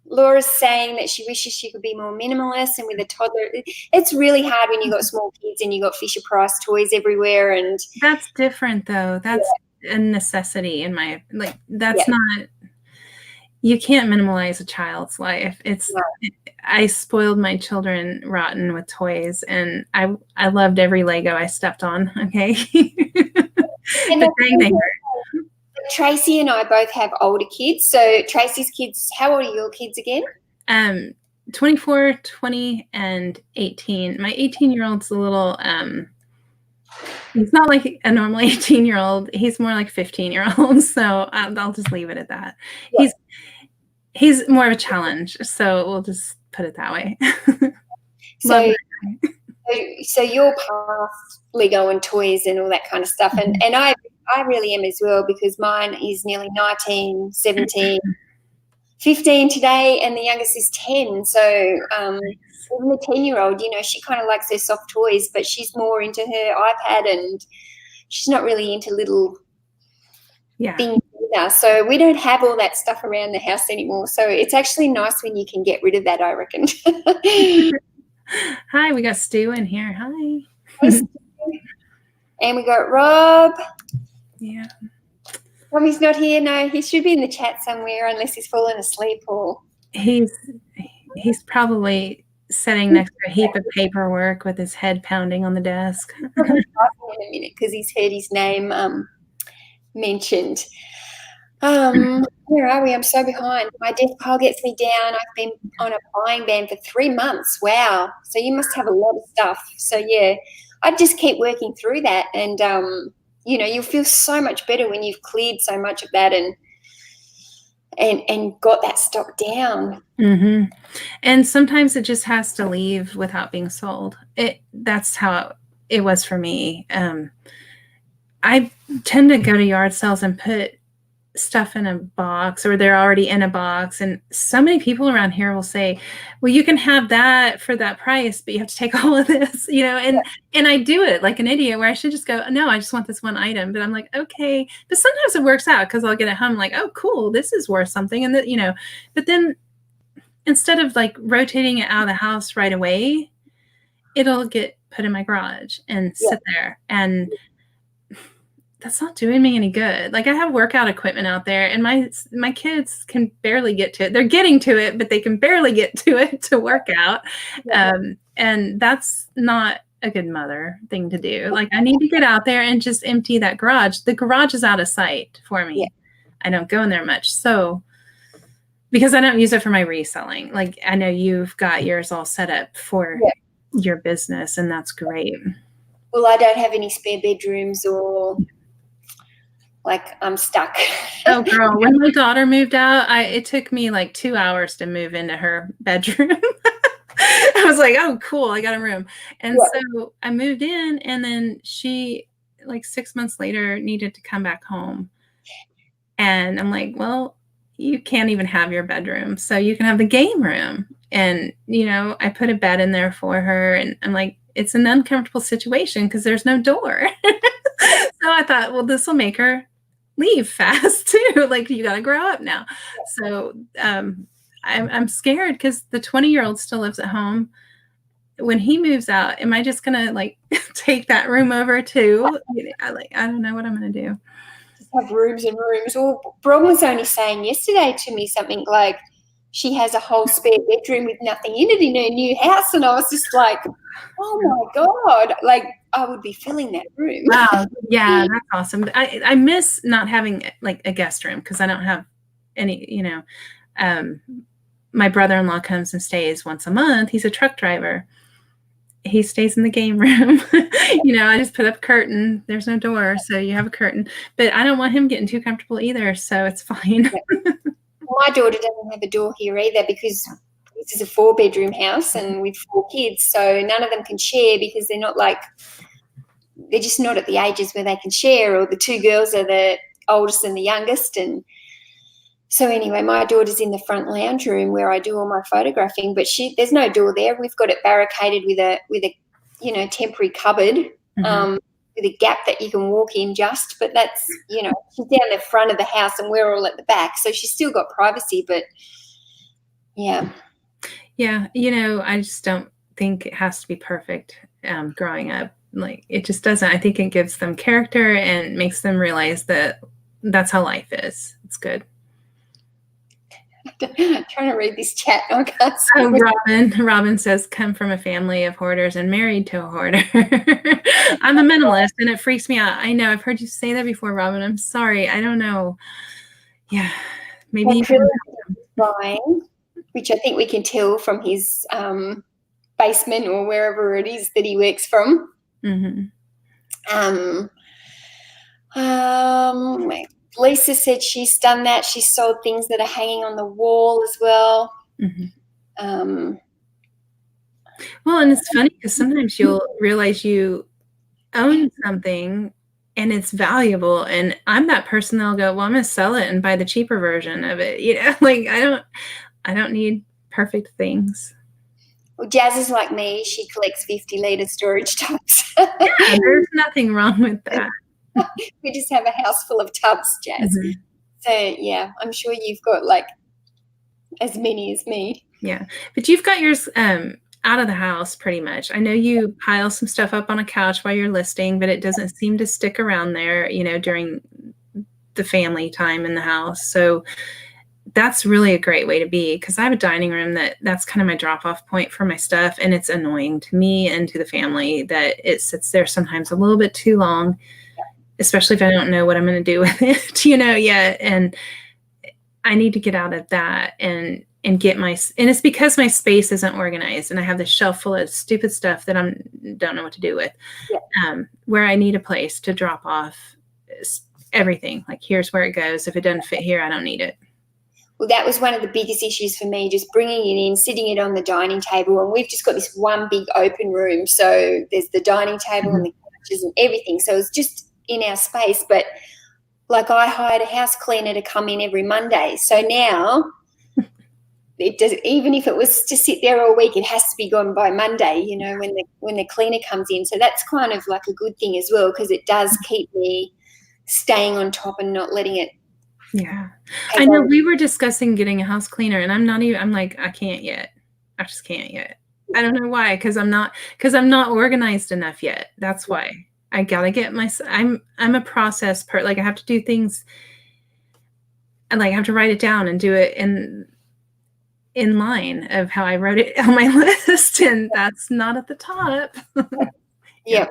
Laura's saying that she wishes she could be more minimalist, and with a toddler, it's really hard when you've got small kids and you've got Fisher-Price toys everywhere. And that's different, though. That's a necessity in my, that's not, you can't minimalize a child's life. I spoiled my children rotten with toys, and I loved every Lego I stepped on. Okay. And they hurt. Traci and I both have older kids. So Traci's kids, how old are your kids again? 24, 20, and 18. My 18-year-old's a little, he's not like a normal 18-year-old. He's more like 15-year-old. So I'll just leave it at that. Yeah. He's more of a challenge. So we'll just put it that way. So you're past Lego and toys and all that kind of stuff. And I really am as well, because mine is nearly 19, 17, 15 today, and the youngest is 10. So even the 10-year-old, she kind of likes her soft toys, but she's more into her iPad, and she's not really into little things either. So we don't have all that stuff around the house anymore. So it's actually nice when you can get rid of that, I reckon. Hi, we got Stu in here. Hi. Hey, Stu. And we got Rob. Yeah. Robbie's not here. No, he should be in the chat somewhere, unless he's fallen asleep or. He's probably sitting next to a heap of paperwork with his head pounding on the desk. I'll in a minute, because he's heard his name mentioned. Where are we? I'm so behind. My death pile gets me down. I've been on a buying ban for 3 months. Wow. So you must have a lot of stuff. So yeah, I just keep working through that, and you'll feel so much better when you've cleared so much of that and got that stock down. Mm-hmm. And sometimes it just has to leave without being sold. That's how it was for me. I tend to go to yard sales and put stuff in a box, or they're already in a box. And so many people around here will say, well, you can have that for that price, but you have to take all of this, and I do it like an idiot, where I should just go, no, I just want this one item. But I'm like, okay. But sometimes it works out, because I'll get it home like, oh, cool, this is worth something. And but then instead of like rotating it out of the house right away, it'll get put in my garage and sit there. And that's not doing me any good. Like, I have workout equipment out there, and my kids can barely get to it. They're getting to it, but they can barely get to it to work out. And that's not a good mother thing to do. Like, I need to get out there and just empty that garage. The garage is out of sight for me. I don't go in there much. So, because I don't use it for my reselling. Like, I know you've got yours all set up for your business, and that's great. Well, I don't have any spare bedrooms, or like I'm stuck. Oh, girl, when my daughter moved out, it took me like 2 hours to move into her bedroom. I was like, oh, cool, I got a room. And so I moved in, and then she, like 6 months later, needed to come back home. And I'm like, well, you can't even have your bedroom, so you can have the game room. And, I put a bed in there for her, and I'm like, it's an uncomfortable situation because there's no door. So I thought, well, this will make her leave fast too. Like, you got to grow up now. So I'm scared, because the 20-year-old still lives at home. When he moves out, am I just going to like take that room over too? I don't know what I'm going to do. Just have rooms and rooms. Well, Bron was only saying yesterday to me something like she has a whole spare bedroom with nothing in it in her new house. And I was just like, oh my God, like I would be filling that room. Wow. Yeah, that's awesome. I miss not having like a guest room, because I don't have any, my brother-in-law comes and stays once a month. He's a truck driver. He stays in the game room. I just put up a curtain. There's no door, so you have a curtain. But I don't want him getting too comfortable either, so it's fine. My daughter doesn't have a door here either, because this is a 4-bedroom house and with 4 kids, so none of them can share, because they're just not at the ages where they can share, or the 2 girls are the oldest and the youngest. And so anyway, my daughter's in the front lounge room where I do all my photographing, but there's no door there. We've got it barricaded with a temporary cupboard, with a gap that you can walk in just, but that's, she's down the front of the house and we're all at the back. So she's still got privacy, but yeah. Yeah. I just don't think it has to be perfect growing up. Like, it just doesn't. I think it gives them character and makes them realize that that's how life is. It's good. I'm trying to read this chat. Oh, Robin says, come from a family of hoarders and married to a hoarder. I'm a minimalist, and it freaks me out. I know, I've heard you say that before, Robin. I'm sorry. I don't know. Yeah, maybe buying, which I think we can tell from his basement or wherever it is that he works from. Lisa said she's done that. She's sold things that are hanging on the wall as well. Well, and it's funny, because sometimes you'll realize you own something and it's valuable, and I'm that person that'll go, well, I'm going to sell it and buy the cheaper version of it. Like, I don't need perfect things. Well, Jazz is like me. She collects 50-litre storage tubs. Yeah, there's nothing wrong with that. We just have a house full of tubs, Jazz. So, yeah, I'm sure you've got like as many as me. Yeah, but you've got yours out of the house pretty much. I know you pile some stuff up on a couch while you're listing, but it doesn't seem to stick around there, during the family time in the house. So that's really a great way to be, because I have a dining room that's kind of my drop-off point for my stuff, and it's annoying to me and to the family that it sits there sometimes a little bit too long, especially if I don't know what I'm going to do with it, yet. And I need to get out of that and get and it's because my space isn't organized and I have this shelf full of stupid stuff that don't know what to do with. Yeah. Where I need a place to drop off everything. Like, here's where it goes. If it doesn't fit here, I don't need it. Well, that was one of the biggest issues for me, just bringing it in, sitting it on the dining table. And we've just got this one big open room. So there's the dining table and the couches and everything. So it's just in our space. But like, I hired a house cleaner to come in every Monday. So now it does, even if it was to sit there all week, it has to be gone by Monday, you know, when the cleaner comes in. So that's kind of like a good thing as well, because it does keep me staying on top and not letting it. Yeah. I know we were discussing getting a house cleaner, and I'm like, I can't yet. I just can't yet. I don't know why, because I'm not organized enough yet. That's why. I gotta get I'm a process like, I have to do things, and like I have to write it down and do it in line of how I wrote it on my list, and that's not at the top. Yeah.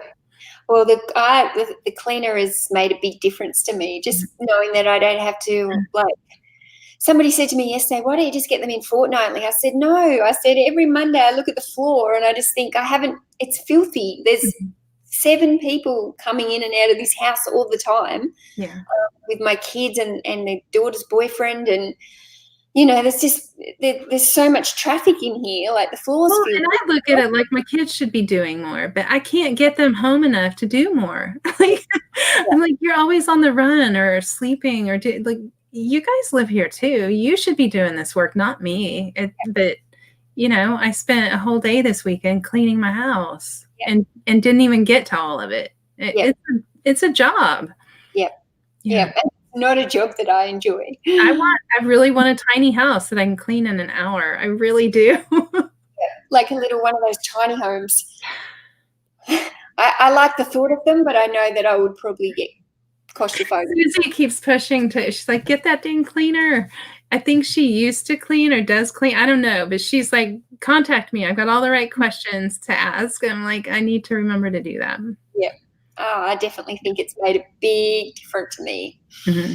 Well, the cleaner has made a big difference to me, just knowing that I don't have to, like, somebody said to me yesterday, why don't you just get them in fortnightly? I said, no. I said, every Monday I look at the floor and I just think it's filthy. There's 7 people coming in and out of this house all the time, with my kids and their daughter's boyfriend, and you know, there's so much traffic in here, like the floors. Well, and I look at it like my kids should be doing more, but I can't get them home enough to do more. Like, I'm like, you're always on the run or sleeping or like, you guys live here too. You should be doing this work, not me. But you know, I spent a whole day this weekend cleaning my house and didn't even get to all of it. It's a job. Yeah. Not a job that I enjoy. I really want a tiny house that I can clean in an hour. I really do. Like a little one of those tiny homes. I like the thought of them, but I know that I would probably get claustrophobic. Susie keeps pushing she's like, get that dang cleaner. I think she used to clean or does clean. I don't know, but she's like, contact me. I've got all the right questions to ask. I'm like, I need to remember to do that. Yeah. Oh, I definitely think it's made a big difference to me. Mm-hmm.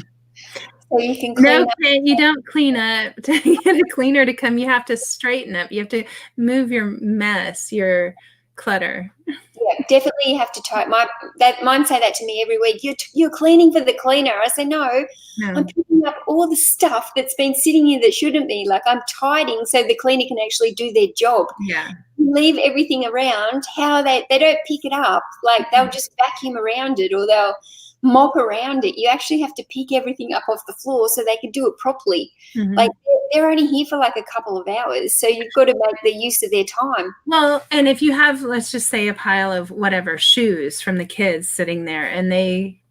So you can clean up. You don't clean up to get a cleaner to come. You have to straighten up. You have to move your mess, your clutter. Yeah, definitely you have to type. Mine say that to me every week. You're cleaning for the cleaner. I say, no, I'm picking up all the stuff that's been sitting here that shouldn't be. Like, I'm tidying so the cleaner can actually do their job. Yeah. Leave everything around. How they don't pick it up. Like, they'll just vacuum around it or they'll mop around it. You actually have to pick everything up off the floor so they can do it properly. Mm-hmm. Like, they're only here for like a couple of hours, so you've got to make the use of their time. Well, and if you have, let's just say, a pile of whatever shoes from the kids sitting there and they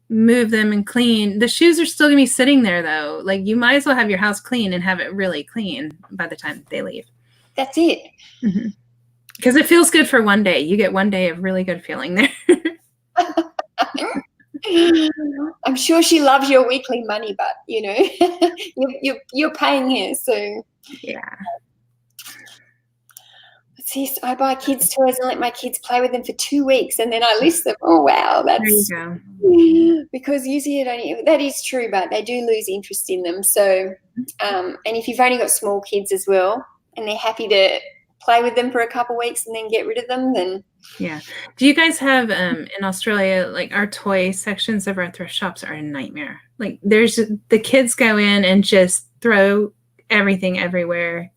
move them and clean, the shoes are still gonna be sitting there though. Like, you might as well have your house clean and have it really clean by the time they leave. That's it. Mm-hmm. Because it feels good for one day. You get one day of really good feeling there. I'm sure she loves your weekly money, but you know, you're paying her, so yeah. What's this? I buy kids' toys and let my kids play with them for 2 weeks, and then I list them. Oh wow, that's there you go. Because usually that is true, but they do lose interest in them. So, and if you've only got small kids as well, and they're happy to play with them for a couple of weeks and then get rid of them, then yeah. Do you guys have in Australia, like, our toy sections of our thrift shops are a nightmare? Like, the kids go in and just throw everything everywhere.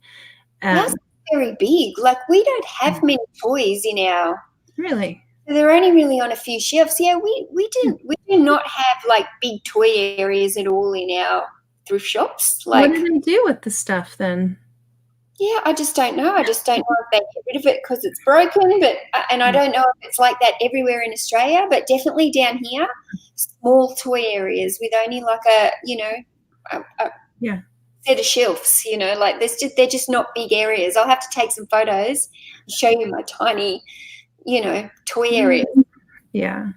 That's very big. Like, we don't have many toys in our. Really? They're only really on a few shelves. Yeah, we do not have like big toy areas at all in our thrift shops. Like, what do they do with the stuff then? Yeah, I just don't know. I just don't know if they get rid of it because it's broken. And I don't know if it's like that everywhere in Australia, but definitely down here, small toy areas with only like a set of shelves. You know, like they're just not big areas. I'll have to take some photos and show you my tiny, toy areas. Yeah.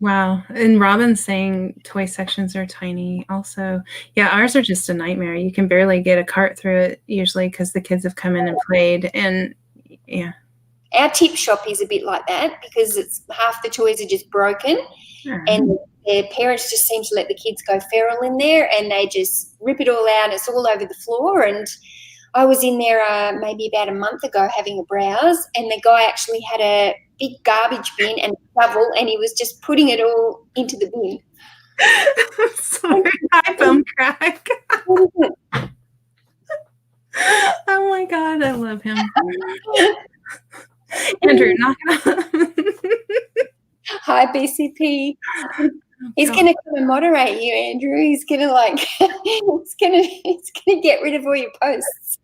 Wow. And Robin's saying toy sections are tiny also. Yeah, ours are just a nightmare. You can barely get a cart through it usually because the kids have come in and played. And yeah. our tip shop is a bit like that because it's half the toys are just broken, and their parents just seem to let the kids go feral in there, and they just rip it all out. It's all over the floor. And I was in there maybe about a month ago having a browse, and the guy actually had a big garbage bin and a shovel, and he was just putting it all into the bin. I'm sorry. Hi, bum crack. Oh my God, I love him. Andrew, knock it off. Hi, BCP. He's going to come and moderate you, Andrew. He's going to he's going to get rid of all your posts.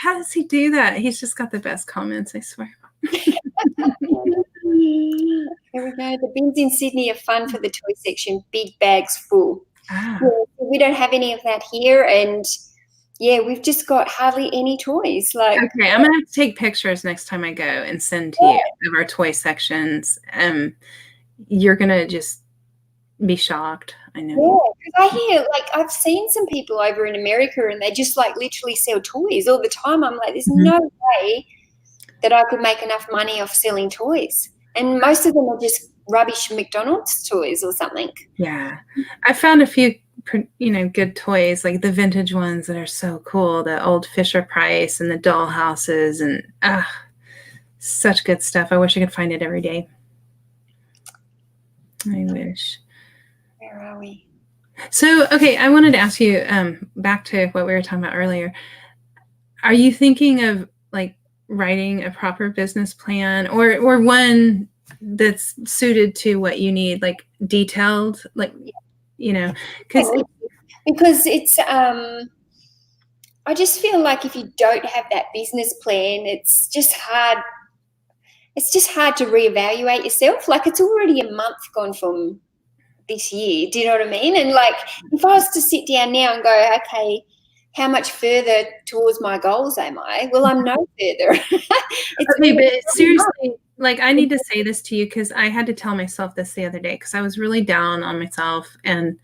How does he do that? He's just got the best comments, I swear. Here we go. The bins in Sydney are fun for the toy section. Big bags full. Ah. Yeah, we don't have any of that here, and we've just got hardly any toys. Okay, I'm gonna have to take pictures next time I go and send to you of our toy sections. You're gonna just be shocked. I know. Yeah, because I hear I've seen some people over in America, and they just literally sell toys all the time. I'm like, there's no way that I could make enough money off selling toys, and most of them are just rubbish McDonald's toys or something. Yeah, I found a few, good toys, like the vintage ones that are so cool. The old Fisher Price and the doll houses, and such good stuff. I wish I could find it every day. I wish. Where are we? So, okay, I wanted to ask you, back to what we were talking about earlier. Are you thinking of writing a proper business plan, or one that's suited to what you need, detailed, because it's I just feel like if you don't have that business plan, it's just hard to reevaluate yourself. It's already a month gone from this year, do you know what I mean? And if I was to sit down now and go, okay, how much further towards my goals am I? Well, I'm no further. Okay, but seriously, I need to say this to you, because I had to tell myself this the other day, because I was really down on myself and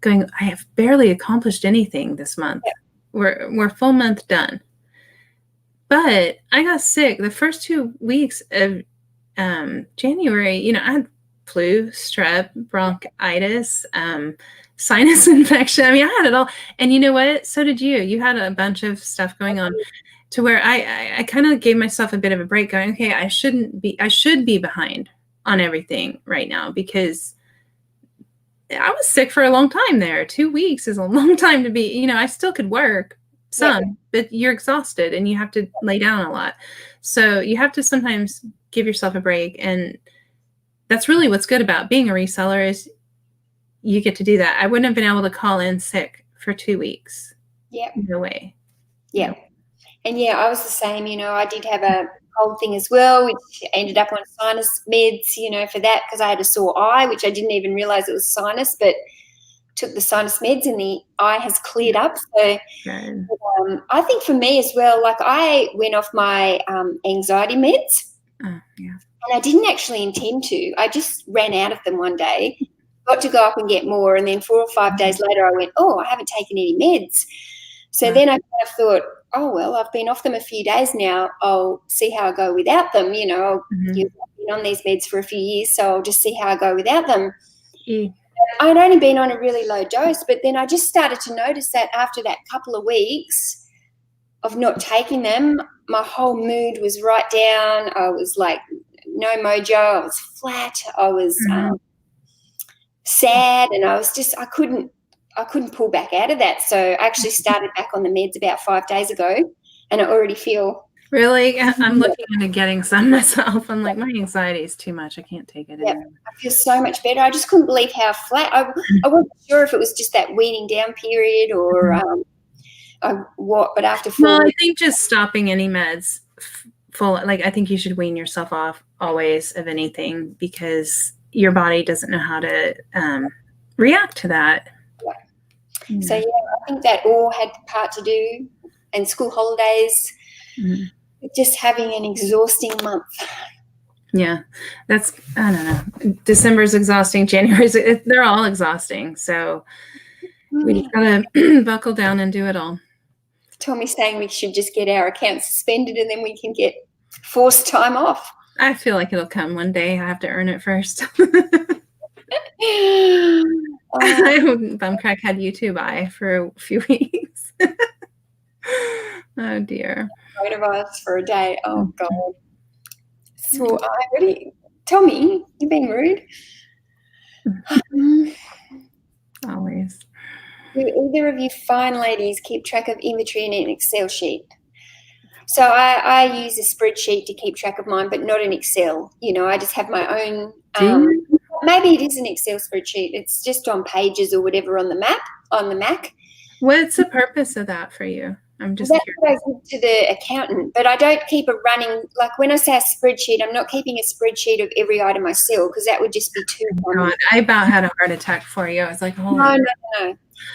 going, I have barely accomplished anything this month. Yeah. We're full month done. But I got sick the first 2 weeks of January. I had flu, strep, bronchitis, sinus infection. I mean, I had it all. And you know what? So did you. You had a bunch of stuff going on, to where I kind of gave myself a bit of a break, going, okay, I should be behind on everything right now, because I was sick for a long time there. 2 weeks is a long time to be, I still could work some, but you're exhausted and you have to lay down a lot. So you have to sometimes give yourself a break. And that's really what's good about being a reseller, is you get to do that. I wouldn't have been able to call in sick for 2 weeks. Yeah. No way. Yeah. And I was the same. I did have a cold thing as well, which ended up on sinus meds, for that, because I had a sore eye, which I didn't even realize it was sinus, but took the sinus meds and the eye has cleared up. So I think for me as well, I went off my anxiety meds. Oh, yeah. And I didn't actually intend to. I just ran out of them one day, got to go up and get more, and then 4 or 5 days later I went, I haven't taken any meds. So then I kind of thought, well, I've been off them a few days now. I'll see how I go without them. I've been on these meds for a few years, so I'll just see how I go without them. Yeah. I'd only been on a really low dose, but then I just started to notice that after that couple of weeks of not taking them, my whole mood was right down. I was no mojo. I was flat. I was sad, and I couldn't pull back out of that. So I actually started back on the meds about 5 days ago, and I already feel. Really? I'm looking into getting some myself. I'm like, my anxiety is too much. I can't take it anymore. I feel so much better. I just couldn't believe how flat. I wasn't sure if it was just that weaning down period or what, but after 4 Well, weeks. I think just stopping any meds full, I think you should wean yourself off always of anything, because your body doesn't know how to react to that. Yeah. So, I think that all had part to do, and school holidays, just having an exhausting month. Yeah, I don't know. December's exhausting. January's, they're all exhausting. So we just gotta buckle down and do it all. Tommy saying we should just get our account suspended and then we can get forced time off. I feel like it'll come one day. I have to earn it first. Bumcrack had YouTube eye for a few weeks. Oh dear. Coronavirus for a day. Oh God. So I really, Tommy, you've been rude. Always. Do either of you fine ladies keep track of inventory in an Excel sheet? So I use a spreadsheet to keep track of mine, but not an Excel. You know, I just have my own. Maybe it is an Excel spreadsheet. It's just on Pages or whatever on the Mac. What's the purpose of that for you? I'm just That's curious. what I give to the accountant, but I don't keep a running, like when I say a spreadsheet, I'm not keeping a spreadsheet of every item I sell because that would just be too God, I about had a heart attack for you. I was like, holy.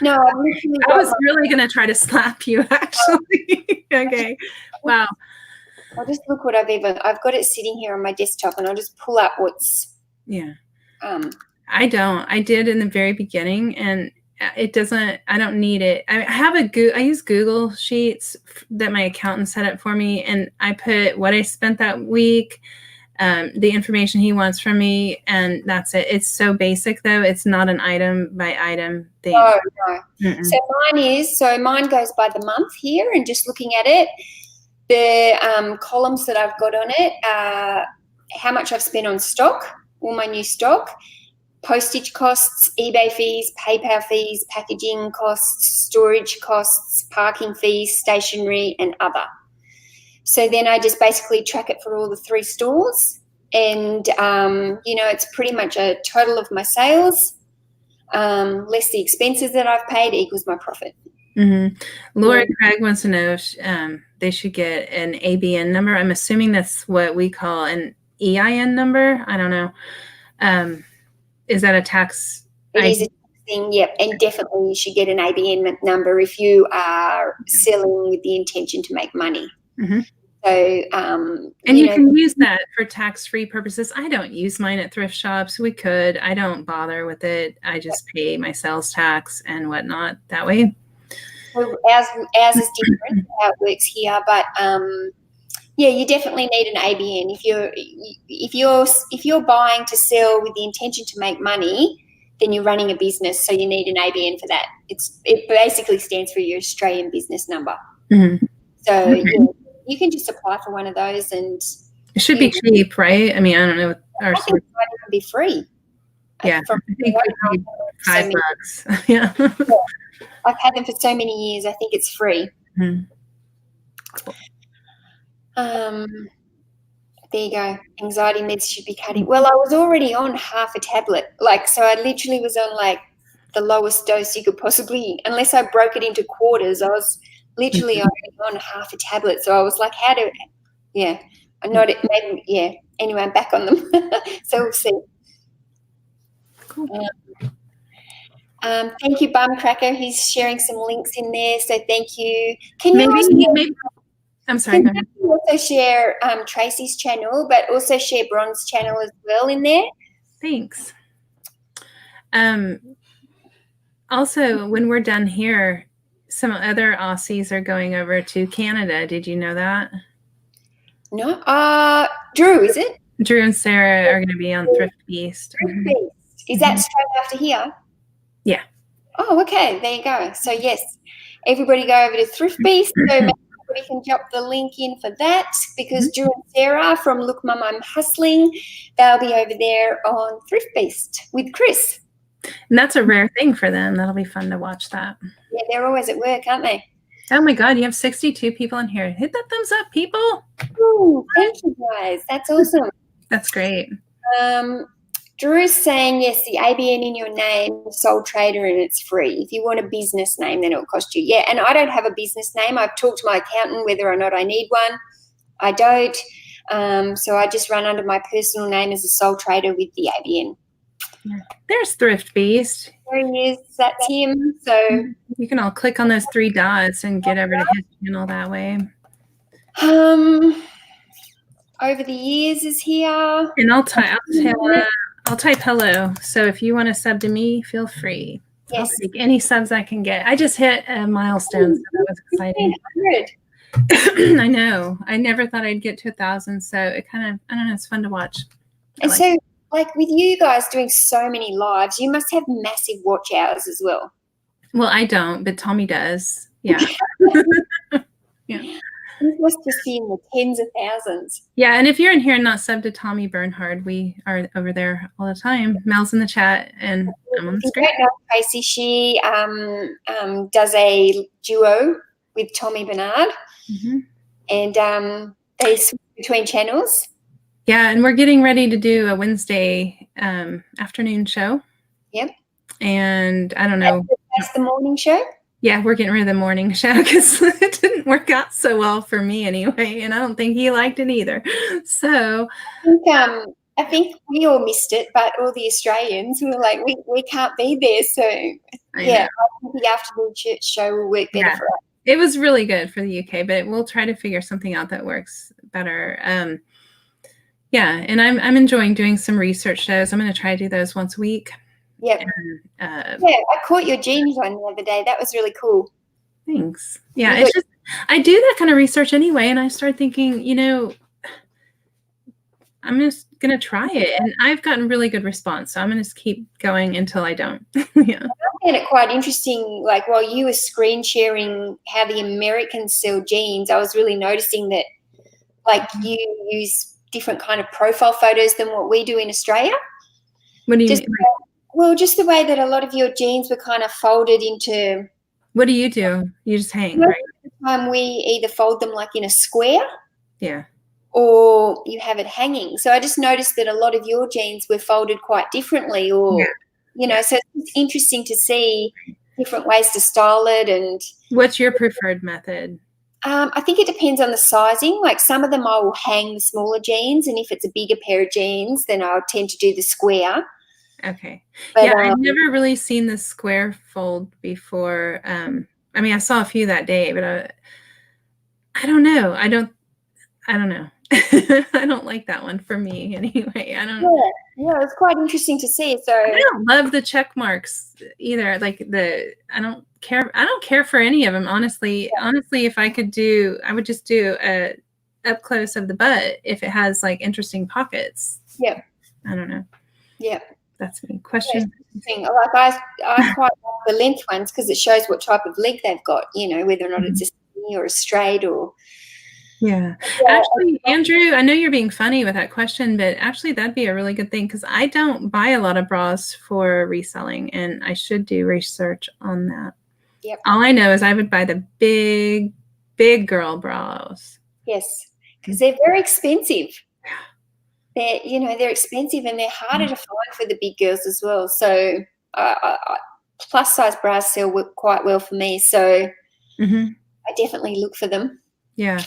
No, I was really going to try to slap you, actually. Okay. Wow. I'll just look what I've got it sitting here on my desktop and I'll just pull up what's. Yeah. I don't. I did in the very beginning and it doesn't, I don't need it. I use Google Sheets that my accountant set up for me, and I put what I spent that week, the information he wants from me, and that's it. It's so basic though. It's not an item by item thing. Oh, no. So mine goes by the month here, and just looking at it, the columns that I've got on it are how much I've spent on stock, all my new stock, postage costs, eBay fees, PayPal fees, packaging costs, storage costs, parking fees, stationery, and other. So then I just basically track it for all the 3 stores, and it's pretty much a total of my sales, less the expenses that I've paid equals my profit. Mm-hmm. Laura Craig wants to know if they should get an ABN number. I'm assuming that's what we call an EIN number. I don't know. Is that a tax? It is a tax thing, yep. And definitely you should get an ABN number if you are selling with the intention to make money. Mm-hmm. So, and you can use that for tax-free purposes. I don't use mine at thrift shops. We could. I don't bother with it. I just pay my sales tax and whatnot that way. So ours is different how it works here, but you definitely need an ABN if you're buying to sell with the intention to make money. Then you're running a business, so you need an ABN for that. It basically stands for your Australian business number. Mm-hmm. So you can just apply for one of those, and it should be cheap, right? I mean, I don't know. I think it might even be free. Yeah, I think it $5. Yeah. I've had them for so many years. I think it's free. Mm-hmm. There you go. Anxiety meds should be cutting. Well, I was already on half a tablet. So I literally was on the lowest dose you could possibly, unless I broke it into quarters, I was literally on half a tablet. So I was like, I'm not, maybe, anyway, I'm back on them. So we'll see. Cool. Thank you, Bum Cracker. He's sharing some links in there. So thank you. Maybe I'm sorry. Can you also share Traci's channel, but also share Bron's channel as well in there? Thanks. Also, when we're done here, some other Aussies are going over to Canada. Did you know that? No. Drew, is it? Drew and Sarah are going to be on Thrift Beast. Thrift Beast. Is that straight after here? Yeah. Oh, okay. There you go. So, yes, everybody go over to Thrift Beast. So maybe we can drop the link in for that, because Drew and Sarah from Look Mum, I'm Hustling, they'll be over there on Thrift Beast with Chris. And that's a rare thing for them. That'll be fun to watch that. Yeah, they're always at work, aren't they? Oh, my God. You have 62 people in here. Hit that thumbs up, people. Ooh, thank you, guys. That's awesome. That's great. Drew's saying, yes, the ABN in your name, sole trader, and it's free. If you want a business name, then it'll cost you. Yeah, and I don't have a business name. I've talked to my accountant whether or not I need one. I don't. So I just run under my personal name as a sole trader with the ABN. Yeah. There's Thrift Beast. There he is. That's him. So you can all click on those 3 dots and get over to his channel that way. Over the years is here. And I'll type hello. So if you want to sub to me, feel free. I'll Yes. take any subs I can get. I just hit a milestone, so that was exciting. 1,500. I know. I never thought I'd get to 1,000, so it kind of, I don't know, it's fun to watch. And so, like with you guys doing so many lives, you must have massive watch hours as well. Well, I don't, but Tommy does. Yeah. Yeah. You must just be in the tens of thousands. Yeah, and if you're in here and not subbed to Tommy Bernhard, we are over there all the time. Mel's in the chat, and I'm on the screen. Right now, Traci, she does a duo with Tommy Bernhard, and they switch between channels. Yeah, and we're getting ready to do a Wednesday afternoon show. Yep. And I don't know. That's the morning show? Yeah, we're getting rid of the morning show because it didn't work out so well for me anyway, and I don't think he liked it either. So I think we all missed it, but all the Australians were like, we can't be there. So I think the afternoon show will work better for us. It was really good for the UK, but we'll try to figure something out that works better. Yeah, and I'm enjoying doing some research shows. I'm going to try to do those once a week. Yep. And, I caught your jeans one the other day. That was really cool. Thanks. Yeah, it's just I do that kind of research anyway, and I start thinking, you know, I'm just going to try it, and I've gotten really good response, so I'm going to keep going until I don't. Yeah. I found it quite interesting. Like while you were screen sharing how the Americans sell jeans, I was really noticing that, like, you use different kind of profile photos than what we do in Australia. What do you mean? Well, just the way that a lot of your jeans were kind of folded into. What do? You just hang, right? We either fold them like in a square. Yeah. Or you have it hanging. So I just noticed that a lot of your jeans were folded quite differently, or so it's interesting to see different ways to style it. And what's your preferred method? I think it depends on the sizing. Like some of them I will hang the smaller jeans, and if it's a bigger pair of jeans, then I'll tend to do the square. Okay. But, yeah, I've never really seen the square fold before. I mean, I saw a few that day, but I don't know. I don't know. I don't like that one for me anyway. I don't. Yeah, it's quite interesting to see. So I don't love the check marks either. Like I don't care for any of them. Honestly, if I could I would just do a up close of the butt if it has like interesting pockets. Yeah. I don't know. Yeah. That's me. Question. Like I quite like the length ones because it shows what type of leg they've got, whether or not it's a skinny or a straight or. Yeah. Actually, Andrew, I know you're being funny with that question, but actually that'd be a really good thing because I don't buy a lot of bras for reselling, and I should do research on that. Yep. All I know is I would buy the big girl bras. Yes, because they're very expensive. They're expensive and they're harder to find for the big girls as well. So plus size bras sell quite well for me. So I definitely look for them. Yeah.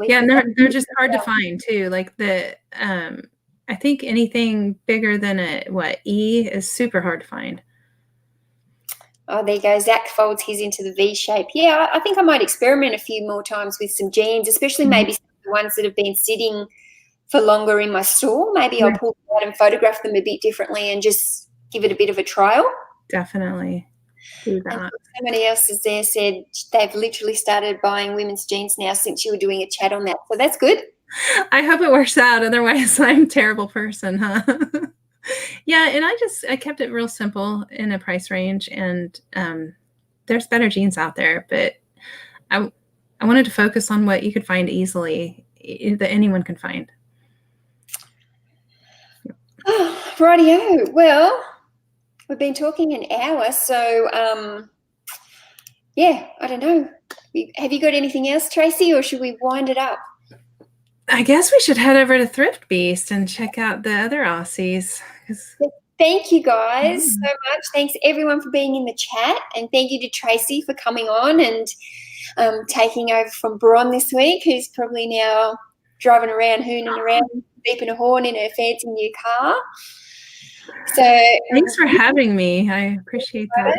Yeah, and they're just hard to find too. Like I think anything bigger than a E is super hard to find. Oh, there you go. Zach folds his into the V shape. Yeah, I think I might experiment a few more times with some jeans, especially maybe some of the ones that have been sitting for longer in my store. Maybe I'll pull them out and photograph them a bit differently and just give it a bit of a trial. Definitely. Do that. Somebody else has there said they've literally started buying women's jeans now since you were doing a chat on that. So that's good. I hope it works out. Otherwise, I'm a terrible person, huh? Yeah, and I kept it real simple in a price range, and there's better jeans out there, but I wanted to focus on what you could find easily, that anyone can find. Oh, rightio. Well, we've been talking an hour, so I don't know. Have you got anything else, Traci, or should we wind it up? I guess we should head over to Thrift Beast and check out the other Aussies. Thank you guys so much. Thanks everyone for being in the chat, and thank you to Traci for coming on and taking over from Bron this week, who's probably now driving around, hooning around, beeping a horn in her fancy new car. So thanks for having me. I appreciate that.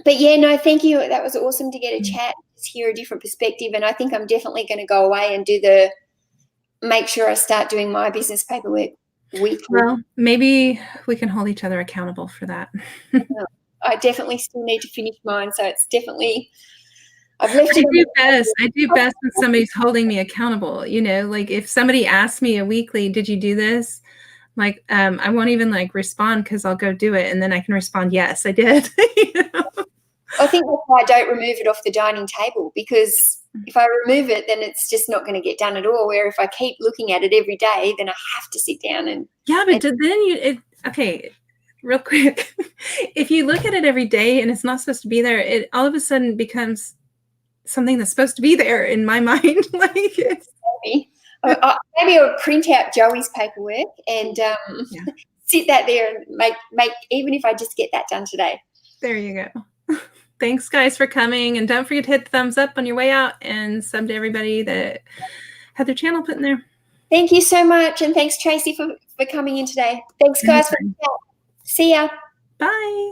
But yeah, no, thank you. That was awesome to get a chat, just hear a different perspective. And I think I'm definitely going to go away and make sure I start doing my business paperwork weekly. Well, maybe we can hold each other accountable for that. I definitely still need to finish mine. So it's definitely, I've left it. I do best when somebody's holding me accountable. You know, like if somebody asks me a weekly, did you do this? Like, I won't even like respond because I'll go do it. And then I can respond, yes, I did. You know? I think that's why I don't remove it off the dining table, because if I remove it, then it's just not going to get done at all. Where if I keep looking at it every day, then I have to sit down and. Yeah, but then okay, real quick. If you look at it every day and it's not supposed to be there, it all of a sudden becomes something that's supposed to be there in my mind. Like it's maybe I'll print out Joey's paperwork and sit that there and make even if I just get that done today. There you go. Thanks, guys, for coming. And don't forget to hit the thumbs up on your way out and sub to everybody that had their channel put in there. Thank you so much. And thanks, Traci, for coming in today. Thanks, guys. For see ya. Bye.